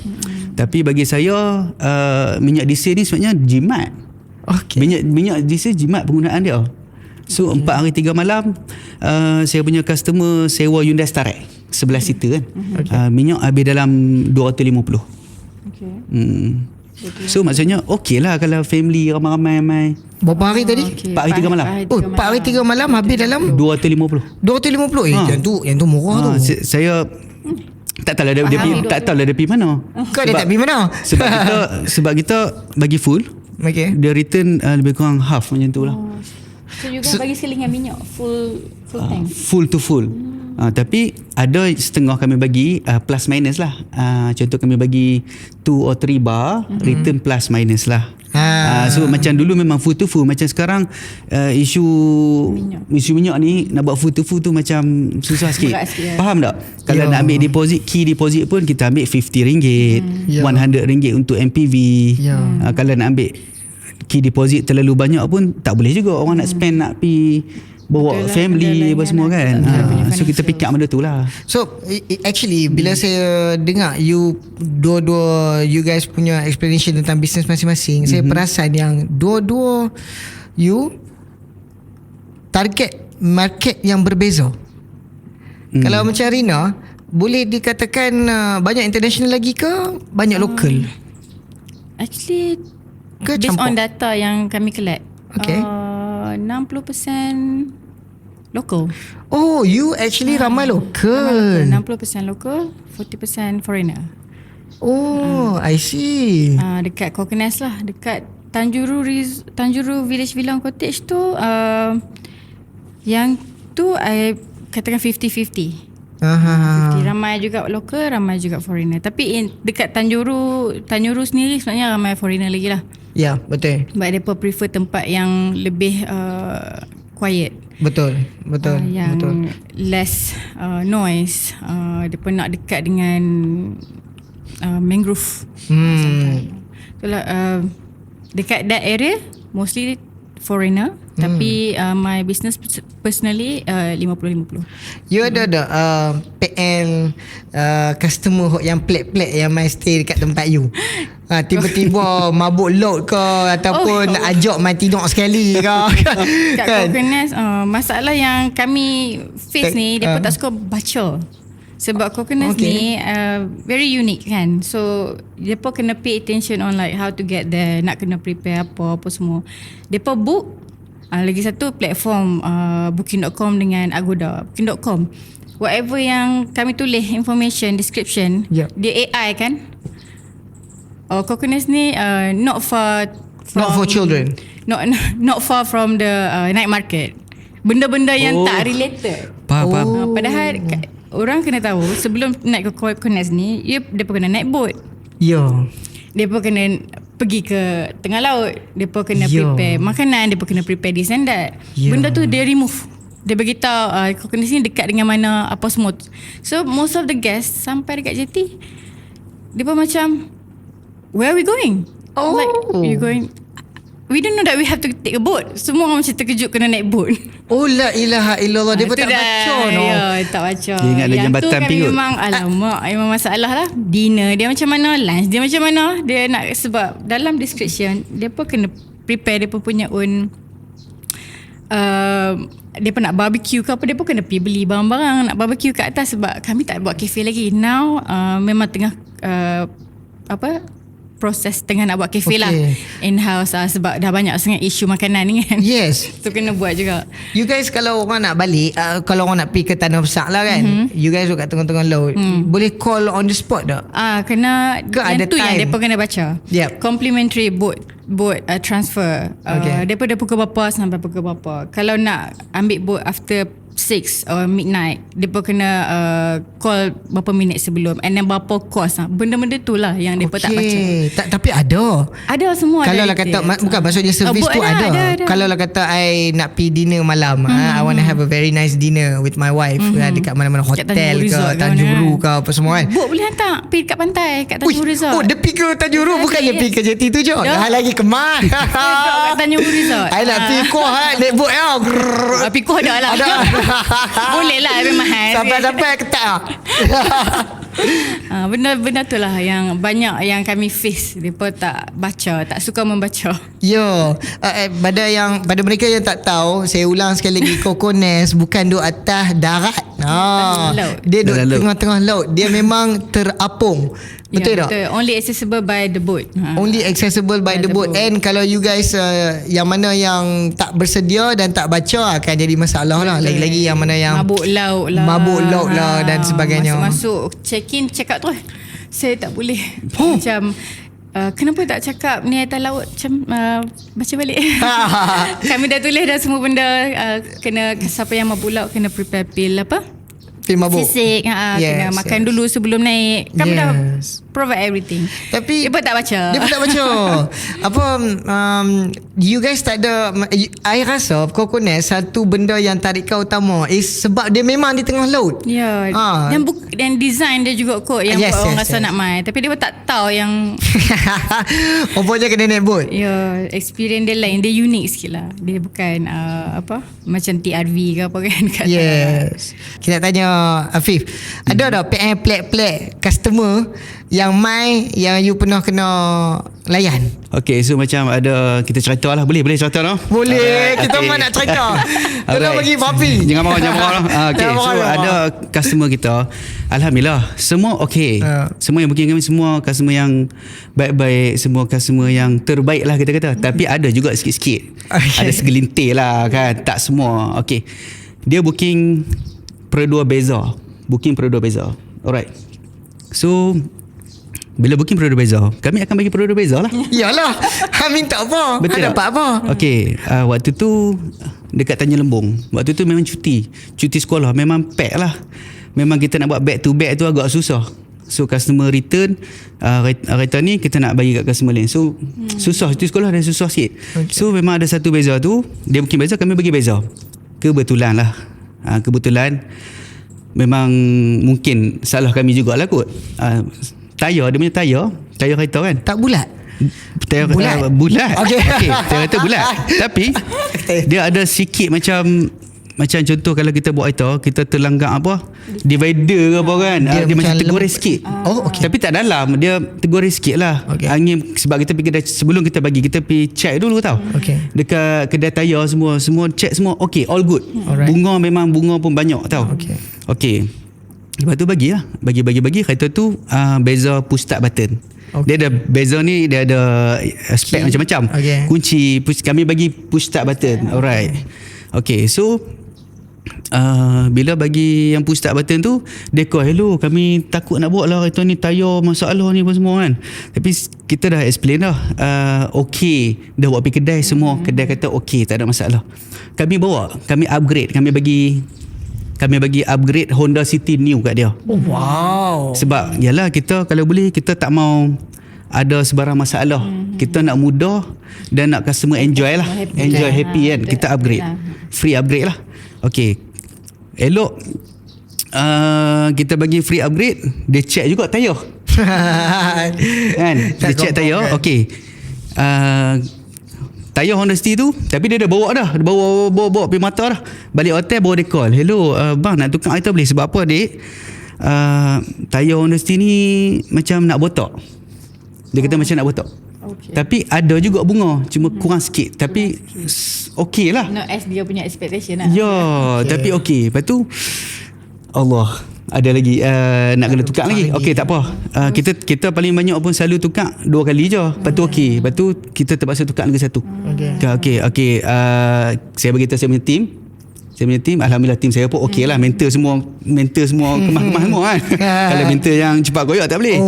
Tapi bagi saya minyak diesel ni sebenarnya jimat. Minyak diesel jimat penggunaan dia. So 4 hari 3 malam saya punya customer sewa Hyundai Starex 11 seater kan. Minyak habis dalam 250. So maksudnya okey lah kalau family ramai-ramai. Berapa hari tadi? 4 hari 3 malam. 4 hari 3 malam habis dalam 250. 250. Yang tu murah tu. Saya tak tahu lah dia pergi mana. Kau dia tak pergi mana? Sebab kita bagi full. Dia return lebih kurang half macam tu lah. So you guys bagi selingan minyak full tank? Full to full. Tapi ada setengah kami bagi plus minus lah. Contoh kami bagi 2 or 3 bar, return plus minus lah. So macam dulu memang full to full. Macam sekarang isu minyak ni nak buat full to full tu macam susah sikit. Faham tak? Kalau nak ambil deposit, key deposit pun kita ambil RM50, RM100 untuk MPV. Kalau nak ambil key deposit terlalu banyak pun tak boleh juga. Orang nak spend, nak pergi bawa family apa semua kan. So kita pick up benda tu lah. So actually bila saya dengar you dua-dua you guys punya explanation tentang bisnes masing-masing, saya perasan yang dua-dua you target market yang berbeza. Kalau macam Rina, boleh dikatakan banyak international lagi ke? Banyak lokal? Actually, Ke based campur? on data yang kami collect, Okay. 60% local. Oh, you actually ramai lokal. 60% local, 40% foreigner. Oh, I see. Dekat Coconuts lah, dekat Tanjuru Village Villang Cottage tu, yang tu I katakan 50-50. Ramai juga local, ramai juga foreigner. Tapi dekat Tanjuru sendiri sebenarnya ramai foreigner lagi lah. Ya, betul. Sebab mereka prefer tempat yang lebih quiet. Betul. Yang Betul. less noise. Mereka nak dekat dengan mangrove. Itulah, dekat that area mostly foreigner. Tapi my business personally 50-50. You ada PL customer yang pelik-pelik yang main stay dekat tempat you? Tiba-tiba mabuk load ke ataupun ajak main tidur sekali ke? Kat Coconuts, masalah yang kami face ni, mereka tak suka baca. Sebab Coconuts ni very unique kan. So mereka kena pay attention on like how to get there, nak kena prepare apa semua. Mereka book. Lagi satu platform Booking.com dengan Agoda. Booking.com, whatever yang kami tulis information, description, dia AI kan. Coconuts ni not far for children. Not far from the night market. Benda-benda yang tak related. Faham. Padahal orang kena tahu sebelum naik ke Coconuts ni, dia kena naik boat. Ya. Dia kena pergi ke tengah laut. Dia kena prepare makanan. Dia kena prepare this and that. Benda tu dia remove. Dia beritahu Coconuts ni dekat dengan mana, apa semua. So most of the guests sampai dekat jetty, dia pun macam, where are we going? Like, we going, we don't know that we have to take a boat. Semua orang macam terkejut kena naik boat. Oh la ilaha illallah. Dia pun tak baca no. Ya, tak baca. Dia ingat dia Yang tu jambatan kami perut. memang alamak, memang masalah lah. Dinner dia macam mana, lunch dia macam mana. Dia nak, sebab dalam description dia pun kena prepare dia pun punya own dia pun nak barbecue ke apa, dia pun kena pergi beli barang-barang nak barbecue kat atas. Sebab kami tak buat cafe lagi. Now memang tengah proses tengah nak buat cafe lah in-house sebab dah banyak sangat isu makanan ni kan. Yes. Tu kena buat juga. You guys kalau orang nak balik, kalau orang nak pergi ke Tanah Besar lah kan, you guys kat tengah-tengah laut, boleh call on the spot tak? Kena ke yang ada tu time? yang depa kena baca. Yep. Complimentary boat transfer. Depa dah pukul berapa sampai pukul berapa. Kalau nak ambil boat after 6 or midnight, depa kena call berapa minit sebelum, and then berapa cost. Benda-benda tu lah yang depa tak baca. Tapi ada. Ada semua. Kalau ada lah kata details. bukan maksudnya servis boat tu ada. ada. Kalau lah kata I nak pergi dinner malam, I want to have a very nice dinner with my wife dekat mana-mana hotel Tanjung ke Resort ke Tanjuru mana, ke apa semua kan. Boat boleh hantar pergi kat pantai, kat Tanjung Resort. Oh, dia pergi ke Tanjuru, bukannya pergi ke JT tu je. Dah lagi ke mana? kat Tanjung Resort. I nak pergi koh naik boat tau. Pikuh dah lah. Boleh lah, memang mahal. Sampai ketat lah. Benda-benda tu lah yang banyak yang kami face. Mereka tak baca, tak suka membaca. Yo, pada mereka yang tak tahu, saya ulang sekali lagi, Coconuts bukan duduk atas darat. Laut. Dia duduk Dalam laut. tengah-tengah laut. Dia memang terapung. Betul tak? Betul. Only accessible by the boat. Only accessible by the boat. And kalau you guys yang mana yang tak bersedia dan tak baca akan jadi masalah lah. Lagi-lagi yang mana yang mabuk laut lah, dan sebagainya. Masuk check in, check out tu saya tak boleh. Macam kenapa tak cakap ni atas laut, macam baca balik. Kami dah tulis dah semua benda. Kena siapa yang mabuk laut kena prepare pil mabuk. sisik, kena makan dulu sebelum naik. Kami dah provide everything. Tapi dia pun tak baca. Apa you guys tak ada, I rasa Coconuts satu benda yang tarik kau utama is sebab dia memang di tengah laut. Ya. Dan design dia juga kot yang buat orang rasa nak main. Tapi dia pun tak tahu yang Rupanya kena naik boat. ya, experience dia lain. Dia unik sikit lah. Dia bukan macam TRV ke apa kan kat Yes. Kita nak tanya Afif, ada tak PN pelik-pelik customer yang you pernah kena layan? Okay, so macam ada, kita cerita lah. Boleh cerita lah. Boleh, kita okay. Nak cerita. Tolong bagi papi. Jangan marah. Okay, so ada customer kita, alhamdulillah semua okay. Semua yang booking kami, semua customer yang baik-baik, semua customer yang terbaik lah kita kata. Tapi ada juga sikit-sikit, ada segelintir lah kan, tak semua. Okay, dia booking Perodua Beza. Alright, so bila booking Perodua Beza, kami akan bagi Perodua Beza lah. Yalah, minta apa? Betul dapat apa? Okay, waktu tu dekat Tanjung Lembong. Waktu tu memang cuti sekolah, memang pack lah. Memang kita nak buat back to back tu agak susah. So customer return, kereta ni kita nak bagi kat customer lain. So susah, cuti sekolah dah susah sikit. Okay. So memang ada satu Beza tu, dia booking Beza, kami bagi Beza. Kebetulan lah, kebetulan memang mungkin salah kami jugalah kot. Tayar, dia punya tayar kereta kan tak bulat. Bulat. Okay, kereta bulat. Tapi dia ada sikit macam contoh kalau kita buat kereta, kita terlanggar apa, divider ke apa kan, dia macam tergores sikit. Okay. Tapi tak dalam, dia tergores sikit lah. Okay. Angin, sebab kita pergi sebelum kita pergi check dulu tau. Okay. Dekat kedai tayar semua check semua okay, all good. Alright. Bunga pun banyak tau. Okay. Lepas tu bagi kereta tu Beza push start button. Okay. Dia ada Beza ni, dia ada spek macam-macam. Okay. Kunci kami bagi push start button. Alright. Okay, so bila bagi yang push start button tu, dia call, hello, kami takut nak buat lah kereta ni, tayar masalah ni apa semua kan. Tapi kita dah explain dah, okay, dah buat pergi kedai semua, kedai kata okay, tak ada masalah. Kami upgrade, kami bagi upgrade Honda City New kat dia. Oh, wow. Sebab yalah, kita kalau boleh, kita tak mau ada sebarang masalah. Kita nak mudah dan nak customer enjoy lah, happy kan. Kita upgrade, free upgrade lah. Okay, elok kita bagi free upgrade, dia check juga tayar kan, dia check tayar. Okay, tayar Honda City tu, tapi dia dah bawa pergi mata dah. Balik hotel bawa dia call, hello bang, nak tukar kereta boleh? Sebab apa dek, tayar Honda City ni macam nak botak. Dia kata macam nak botak. Okay. Tapi ada juga bunga, cuma kurang sikit. Tapi okey lah, not as dia punya expectation lah. Ya, tapi okey. Lepas tu Allah, ada lagi nak kena tukar lagi. Okey, tak apa. Kita paling banyak pun selalu tukar 2 kali je. Lepas tu okey. Lepas tu kita terpaksa tukar lagi satu. Okey. Saya beritahu saya punya team, alhamdulillah team saya pun okey lah. Mentor semua kemah-kemah semua kan. Kalau mentor yang cepat koyak tak boleh.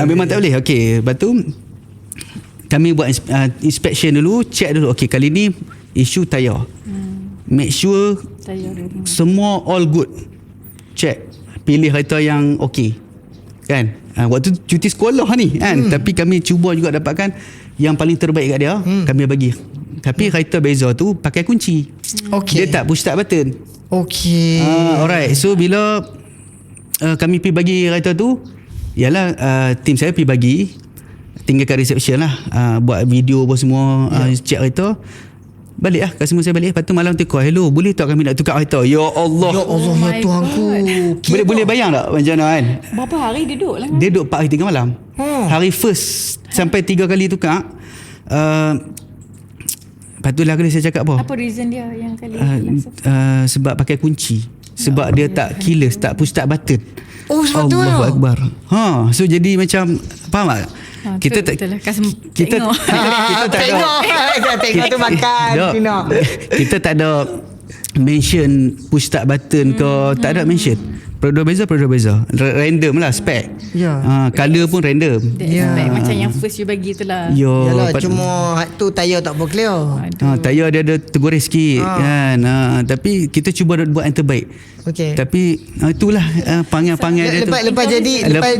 Memang tak boleh. Okey, lepas tu kami buat inspection dulu, check dulu. Okey, kali ni issue tayar. Make sure semua all good. Check, pilih kereta yang okey kan. Waktu cuti sekolah ni kan. Tapi kami cuba juga dapatkan yang paling terbaik kat dia. Kami bagi. Tapi kereta Beza tu pakai kunci. Dia tak push start button. Alright. So bila kami pergi bagi kereta tu, yalah, tim saya pergi bagi, tinggal kat reception lah, buat video apa semua, check kereta. Balik lah, customer saya balik. Lepas tu malam tu call, hello, boleh tak kami nak tukar kereta? Ya Allah, ya Tuhanku. Boleh bayang tak macam mana kan? Berapa hari duduk lah? Dia duduk 4 hari 3 malam. Hari first sampai 3 kali tukar. Lepas tu lah saya cakap apa? Apa reason dia yang kali sebab pakai kunci. Sebab dia tak keyless, tak push start button. Sebab tu Allahu Akbar. So jadi macam, faham tak? Kita tak tengok tu makan. Kita tak ada mention push start button ke, tak ada mention. Perodua Beza random lah spec. Color pun random. Spec macam yang first you bagi tu lah. Yalah, cuma tu tayar tak apa clear. Tayar dia ada tergores sikit kan. Tapi kita cuba buat yang terbaik. Okay. Tapi itulah panggil dia tu. Lepas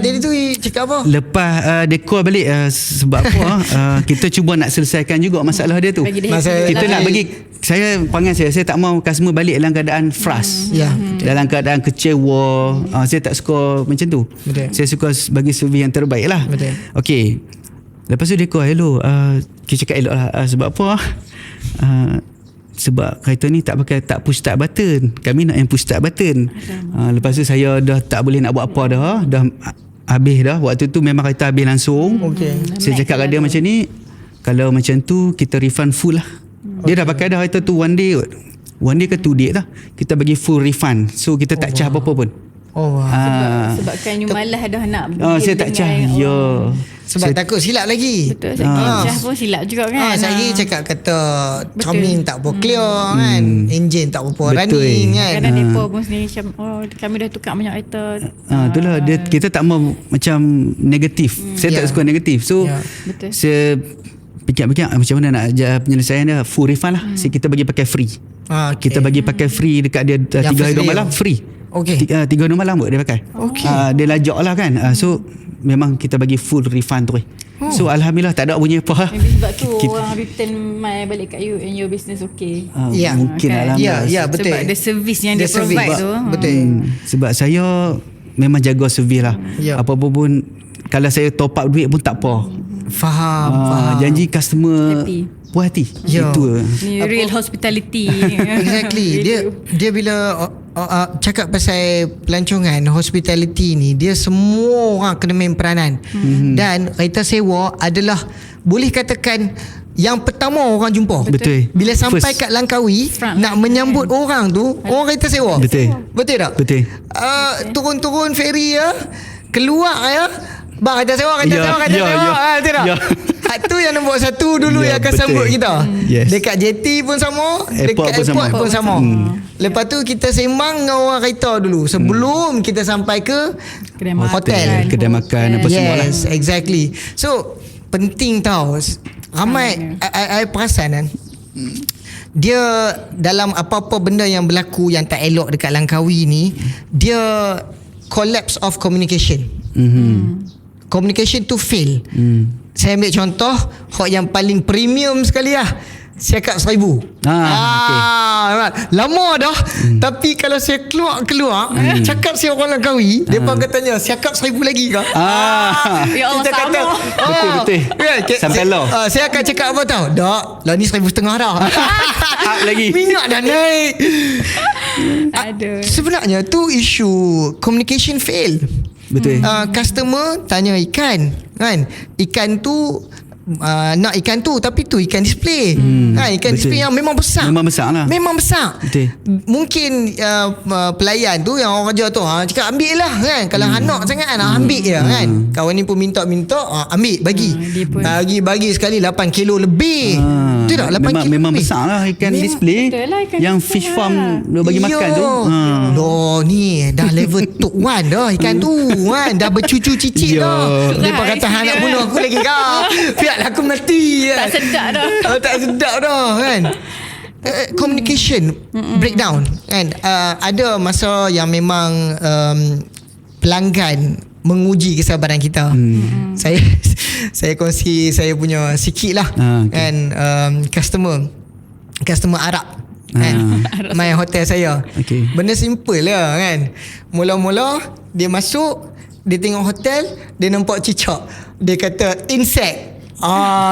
jadi tu cakap apa? Lepas dia call balik, sebab apa? Kita cuba nak selesaikan juga masalah dia tu. Kita nak bagi, saya panggil saya tak mau customer balik dalam keadaan frust. Dalam keadaan kecewa. Saya tak suka macam tu. Saya suka bagi servis yang terbaik lah. Okey. Lepas tu dia call, hello, kita cakap elok lah. Sebab apa? sebab kereta ni tak push start button. Kami nak yang push start button. Lepas tu saya dah tak boleh nak buat apa dah habis dah. Waktu tu memang kereta habis langsung. Saya cakap kat dia macam ni, kalau macam tu kita refund full lah. Dia dah pakai dah kereta tu one day ke 2 day lah. Kita bagi full refund. So kita tak charge apa-apa pun. Sebabkan you malas dah nak saya tak charge. Sebab takut silap lagi. Betul. Saya charge pun silap juga kan. Saya cakap kata charming tak apa clear kan. Engine tak apa running kan. Kadang mereka pun sendiri macam kami dah tukar banyak kereta. Itulah kita tak mau macam negatif. Saya tak suka negatif. So Betul. saya fikir-fikir macam mana nak penyelesaian dia. Full refund lah. So kita bagi pakai free. Kita bagi pakai free dekat dia 3 hari 2 malam free. 3 hari 2 malam dia pakai. Dia lajak lah kan. So memang kita bagi full refund tu. So alhamdulillah tak ada bunyi apa. Maybe sebab tu orang return my balik kat you and your business okay. Mungkin alhamdulillah. Betul. Sebab the service yang dia provide tu. Betul. Sebab saya memang jaga servis lah. Apa-apa pun, kalau saya top up duit pun tak apa. Faham. Janji customer Happy. puas hati. Itu Ni real hospitality. Exactly. Dia bila cakap pasal pelancongan hospitality ni, dia semua orang kena main peranan. Dan kereta sewa adalah boleh katakan yang pertama orang jumpa. Betul. Bila sampai First. kat Langkawi nak menyambut orang tu, orang kereta sewa. Betul tak? Betul. Turun-turun ferry ya, keluar ya, bang kereta sewa. Betul tak? Tu yang nombor 1 dulu yang akan sambut kita. Dekat JT pun sama, dekat airport pun sama. Lepas tu kita sembang dengan orang kereta dulu sebelum kita sampai ke hotel, kedai makan apa semua lah. Yes, exactly. So penting tau. Ramai I perasan kan, dia dalam apa-apa benda yang berlaku yang tak elok dekat Langkawi ni, dia collapse of communication. Communication tu fail. Saya ambil contoh hok yang paling premium sekali lah, cakap 1,000. Lama dah. Tapi kalau saya keluar cakap saya orang Langkawi, depa katanya cakap 1,000 lagi ke? Ya Allah, kita kata betul. Sampai low. Saya akan cakap apa tau? Dak, lah ni 1,500 dah. Up lagi. Minyak dah naik. Aduh. Sebenarnya tu isu communication fail. Betul. Customer tanya ikan kan, ikan tu nak ikan tu, tapi tu ikan display. Ikan betul. display yang memang besar. Memang besar lah. Memang besar. Betul. Mungkin pelayan tu yang orang kerja tu cakap ambil lah kan. Kalau anak sangat ambil je kan. Kawan ni pun minta ambil bagi. Bagi sekali 8 kilo lebih. Betul tak? 8 kilo memang lebih. besar lah ikan display. Lah, ikan yang display fish farm dia bagi makan tu. Loh ni dah level top 1 dah ikan tu kan. Dah bercucu cicit dah. Lepas kata nak bunuh aku lagi kau. Biarlah aku mati kan. Tak sedap dah. Tak sedap dah kan. Communication breakdown kan. Ada masa yang memang pelanggan menguji kesabaran kita. Saya kongsi saya punya sikit lah kan. Customer Arab kan, main hotel saya. Benda simple lah kan. Mula-mula dia masuk, dia tengok hotel, dia nampak cicak, dia kata insect.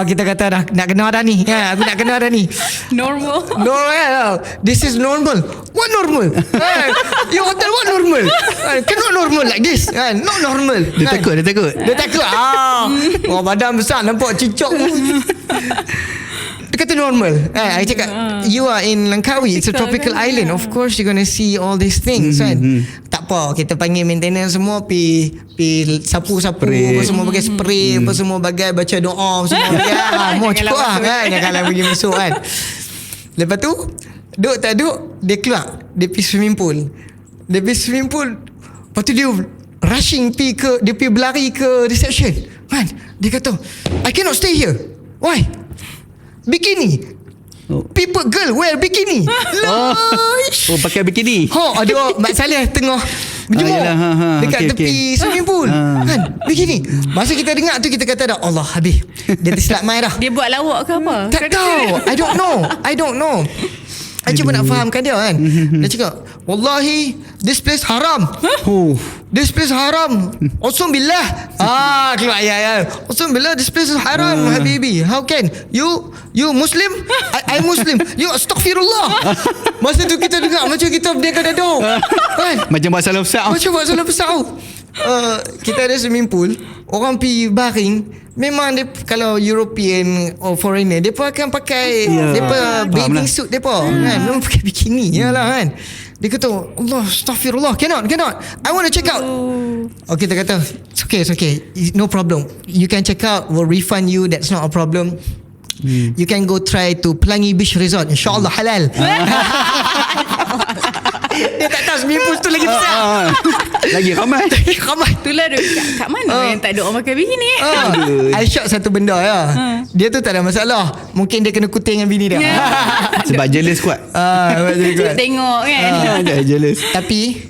Kita kata dah nak kena dah ni kan. Aku nak kena dah ni. Normal. This is normal. What normal? Your hotel what normal? Cannot normal like this kan. Not normal. Dia takut. Dia takut. Badan besar nampak cicak. Dia kata normal. I cakap you are in Langkawi, it's a tropical island. Of course you're gonna see all these things kan. Tak apa, kita panggil maintenance semua pi sapu-sapu apa semua, pakai spray apa semua, bagai baca doa semua bagai. Mau cukup lah kan. Janganlah pergi masuk kan. Lepas tu duduk tak duduk, dia keluar, dia pergi swimming pool. Lepas tu dia rushing dia pergi berlari ke reception kan. Dia kata I cannot stay here. Why? Bikini. People girl wear bikini. Pakai bikini. Ada Mak Saleh tengah berjemur dekat tepi swimming pool kan, bikini. Masa kita dengar tu kita kata dah Allah habis. Dia tersilap mai dah. Dia buat lawak ke apa? Tak tahu. I don't know. I cuma nak fahamkan dia kan. Dia cakap Wallahi, this place haram. Oh. This place haram. Usum billah. Keluar ayat. Usum billah, this place is haram, habibi. How can? You Muslim? I Muslim. You astaghfirullah. Masa tu kita dengar macam kita berdekat dada. Kan? Macam buat salah besar. Macam buat salah besar. Kita ada swimming pool. Orang pergi baring. Memang dia, kalau European or foreigner, dia pun akan pakai depa bathing suit depa kan. Dia pakai bikini lah kan. Dia kata, Allah, astaghfirullah, cannot. I want to check out. Okay, kita kata, it's okay. No problem. You can check out. We'll refund you. That's not a problem. You can go try to Pelangi Beach Resort. InsyaAllah halal. Dia tak tahu swimming pool tu lagi besar. Lagi ramai. Itulah dia kat mana yang tak ada orang pakai bikini. I shock satu benda ya. Dia tu tak ada masalah. Mungkin dia kena kuting dengan bini dia. Sebab jealous kuat. Tengok kan. Jealous. Tapi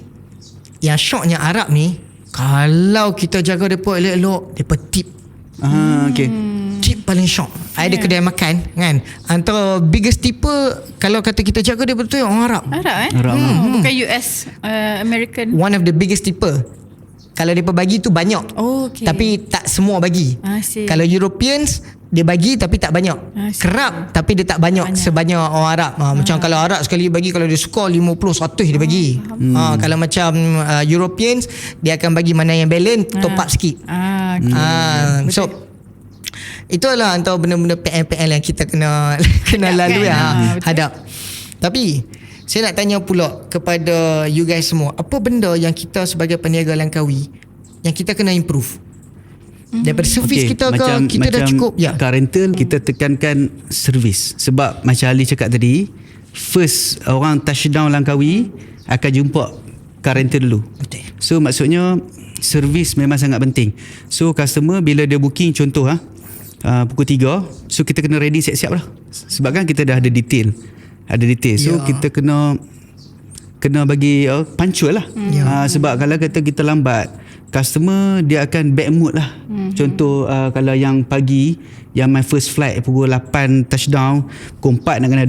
yang shocknya Arab ni, kalau kita jaga depa elok-elok, depa tip. Okay. Tip paling shock. Ada kedai makan kan, antara biggest tipper kalau kata kita jaga dia betul orang Arab. Arab. Bukan US, American. One of the biggest tipper. Kalau mereka bagi tu banyak. Okay. Tapi tak semua bagi. Kalau Europeans dia bagi tapi tak banyak. Kerap tapi dia tak banyak sebanyak orang Arab. Macam kalau Arab sekali bagi, kalau dia suka 50 100 dia bagi. Kalau macam Europeans dia akan bagi mana yang balance, top up sikit. So itulah antara benda-benda PL yang kita kena lalui hadap. Tapi saya nak tanya pula kepada you guys semua, apa benda yang kita sebagai peniaga Langkawi yang kita kena improve? Daripada servis kita ke kita dah cukup? Car rental kita tekankan servis. Sebab macam Ali cakap tadi, first orang touchdown Langkawi akan jumpa car rental dulu. So maksudnya servis memang sangat penting. So customer bila dia booking, contoh pukul 3, so kita kena ready siap-siap lah. Sebab kan kita dah ada detail. So kita kena bagi punctual lah. Sebab kalau kata kita lambat, customer dia akan bad mood lah. Contoh kalau yang pagi, yang my first flight pukul 8 touchdown, pukul 4 nak kena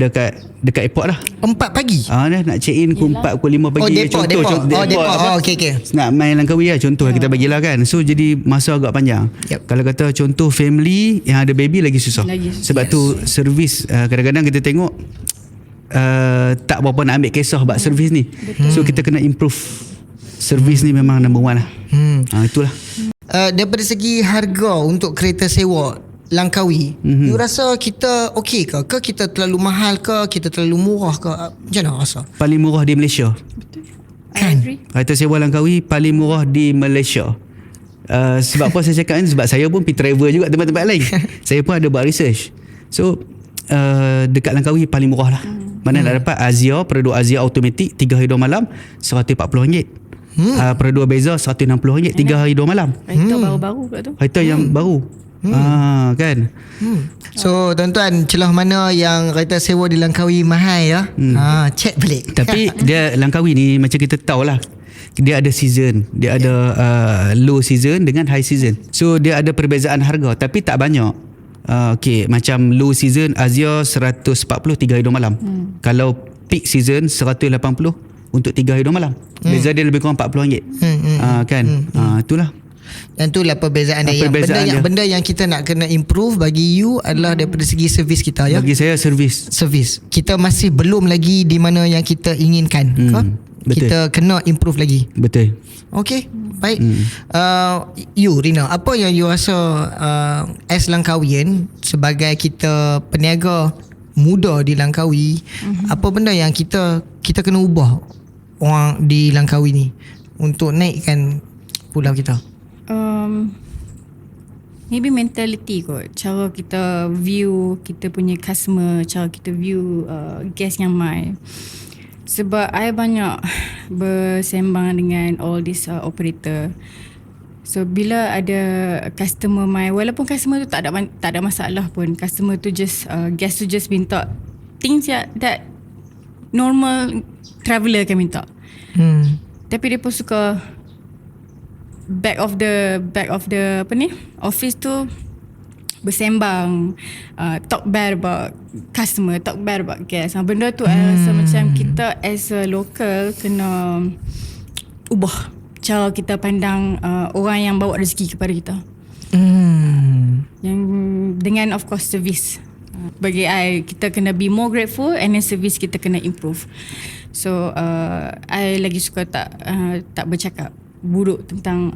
dekat airport lah. 4 pagi? Nak check in pukul 4, pukul 5 pagi. Depot. Okay. Nak main Langkawi lah, contoh kita bagilah kan. So jadi masa agak panjang. Kalau kata contoh family yang ada baby lagi susah. Sebab tu servis kadang-kadang kita tengok tak berapa nak ambil kisah buat servis ni. So kita kena improve. Servis ni memang number one lah. Itulah. Daripada segi harga untuk kereta sewa Langkawi, you rasa kita okey ke? Ke kita terlalu mahal ke? Kita terlalu murah ke? Macam mana rasa? Paling murah di Malaysia. Kan? Kereta sewa Langkawi paling murah di Malaysia. Sebab apa saya cakap ni? Sebab saya pun pergi travel juga tempat-tempat lain. Saya pun ada buat research. So dekat Langkawi paling murah lah. Mana nak dapat Azia, Peredua Azia automatik 3 hari 2 malam RM140. Peredua Beza RM160 3 hari 2 malam. Kereta baru-baru kat tu. Kereta yang baru. Kan. So tuan-tuan, celah mana yang kereta sewa di Langkawi mahal ya? Check balik. Tapi dia Langkawi ni macam kita tahulah, dia ada season, dia ada low season dengan high season. So dia ada perbezaan harga tapi tak banyak. Okay, macam low season Azia 140 3 hari 2 malam. Kalau peak season 180 untuk 3 hari 2 malam. Beza dia lebih kurang RM40. Kan. Itulah. Dan itulah perbezaan dia. Benda yang kita nak kena improve bagi you adalah daripada segi servis kita ya. Bagi saya servis. Kita masih belum lagi di mana yang kita inginkan. Betul. Kita kena improve lagi. Betul. Okay, baik. You Rina, apa yang you rasa as Langkawian, sebagai kita peniaga muda di Langkawi, apa benda yang kita kena ubah orang di Langkawi ni untuk naikkan pulau kita? Maybe mentality kot. Cara kita view kita punya customer, cara kita view guest yang mai. Sebab I banyak bersembang dengan all this operator. So bila ada customer mai, walaupun customer tu tak ada masalah pun, customer tu just guest tu just minta things that normal traveller akan minta. Tapi dia pun suka back of the apa ni, office tu bersembang, talk bad about customer, talk bad about guest. Benda tu I rasa macam kita as a local kena ubah cara kita pandang orang yang bawa rezeki kepada kita. Yang dengan of course service. Bagi I, kita kena be more grateful, and then service kita kena improve. So I lagi suka tak bercakap buruk tentang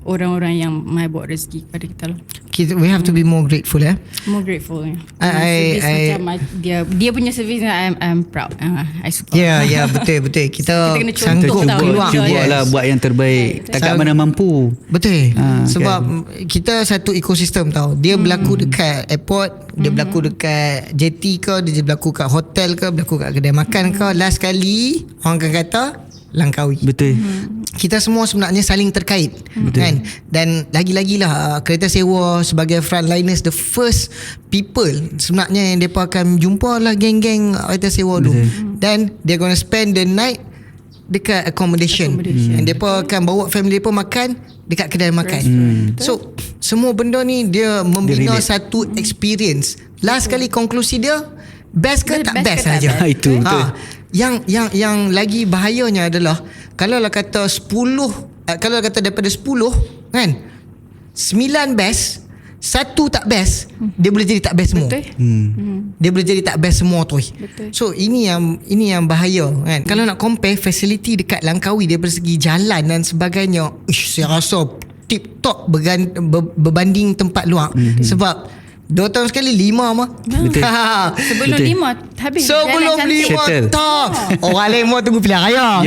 orang-orang yang mai bawa rezeki kepada kita lah. We have to be more grateful. More grateful. I macam dia punya service, I'm proud. I suka. Ya, betul. Kita kena sanggup contoh keluar. Cubalah buat yang terbaik. Takat mana mampu. Betul. Sebab kan? kita satu ekosistem tau. Dia berlaku dekat airport, dia berlaku dekat jetty ke, dia berlaku kat hotel ke, berlaku kat kedai makan ke. Last kali orang akan kata Langkawi. Betul. Kita semua sebenarnya saling terkait. Kan? Dan lagi-lagilah kereta sewa sebagai frontliners, the first people sebenarnya yang mereka akan jumpa lah geng-geng kereta sewa tu. Dan they're gonna spend the night dekat accommodation. And mereka akan bawa family mereka makan dekat kedai makan. So semua benda ni dia membina satu experience. Last kali konklusi dia, best ke tak best saja. Itu betul. Yang lagi bahayanya adalah kalau kata 10, kalau kata daripada 10 kan, 9 best, 1 tak best, dia boleh jadi tak best semua. Dia boleh jadi tak best semua tu. So ini yang bahaya kan. Kalau nak compare facility dekat Langkawi daripada segi jalan dan sebagainya, saya rasa tip top berbanding tempat luar. Sebab 2 tahun sekali 5 mah. Betul. Sebelum 5 habis. Sebelum 5 tak. Orang lain mau tunggu pilihan raya.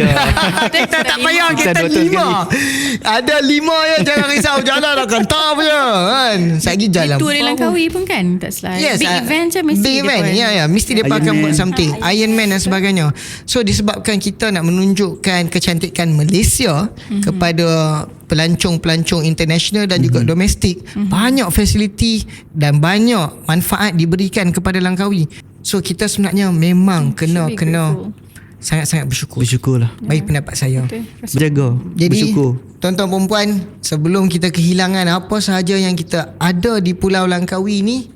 Kita tak payah, kita 5. Ada 5 ya, jangan risau, jalan akan tak punya kan. Sagi jalan. Itu di Langkawi pun kan, tak salah. Yes, big event macam mesti. Big event, ya, mesti dia akan buat something. Ironman dan sebagainya. So disebabkan kita nak menunjukkan kecantikan Malaysia kepada pelancong-pelancong international dan juga domestik, banyak fasiliti dan banyak manfaat diberikan kepada Langkawi. So kita sebenarnya memang kena sangat-sangat bersyukur. Bersyukurlah. Bagi pendapat saya. Berjaga. Jadi bersyukur. tuan-tuan perempuan, sebelum kita kehilangan apa sahaja yang kita ada di Pulau Langkawi ni,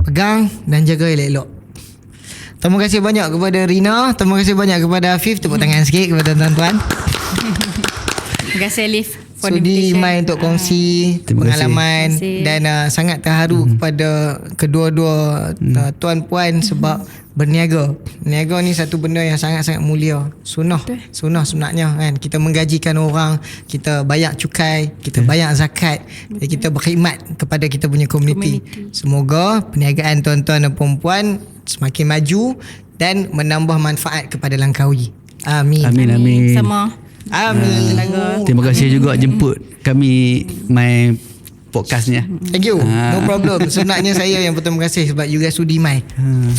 pegang dan jaga elok-elok. Terima kasih banyak kepada Rina, terima kasih banyak kepada Afif. Tepuk tangan sikit kepada tuan-tuan. Terima kasih Alif. Sudi Mai untuk kongsi pengalaman dan sangat terharu kepada kedua-dua tuan puan sebab berniaga. Niaga ni satu benda yang sangat-sangat mulia. Sunnah sebenarnya kan. Kita menggajikan orang, kita bayar cukai, kita bayar zakat, dan kita berkhidmat kepada kita punya komuniti. Semoga perniagaan tuan-tuan dan perempuan semakin maju dan menambah manfaat kepada Langkawi. Amin. Sama. Amin. Terima kasih juga jemput kami my podcastnya. Thank you. No problem. Sebenarnya saya yang berterima kasih sebab you guys sudi mai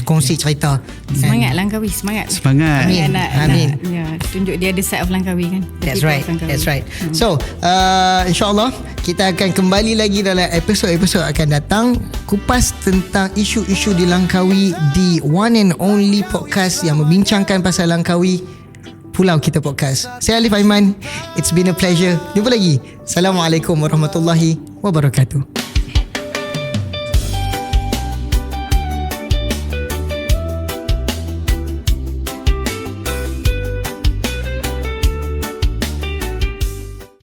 kongsi cerita. Semangat Langkawi, semangat. Amin. Amin. Tunjuk dia ada side of Langkawi kan. That's right. So insyaAllah kita akan kembali lagi dalam episod-episod akan datang, kupas tentang isu-isu di Langkawi di one and only podcast yang membincangkan pasal Langkawi, Pulau Kita Podcast. Saya Alif Aiman. It's been a pleasure. Jumpa lagi. Assalamualaikum warahmatullahi wabarakatuh.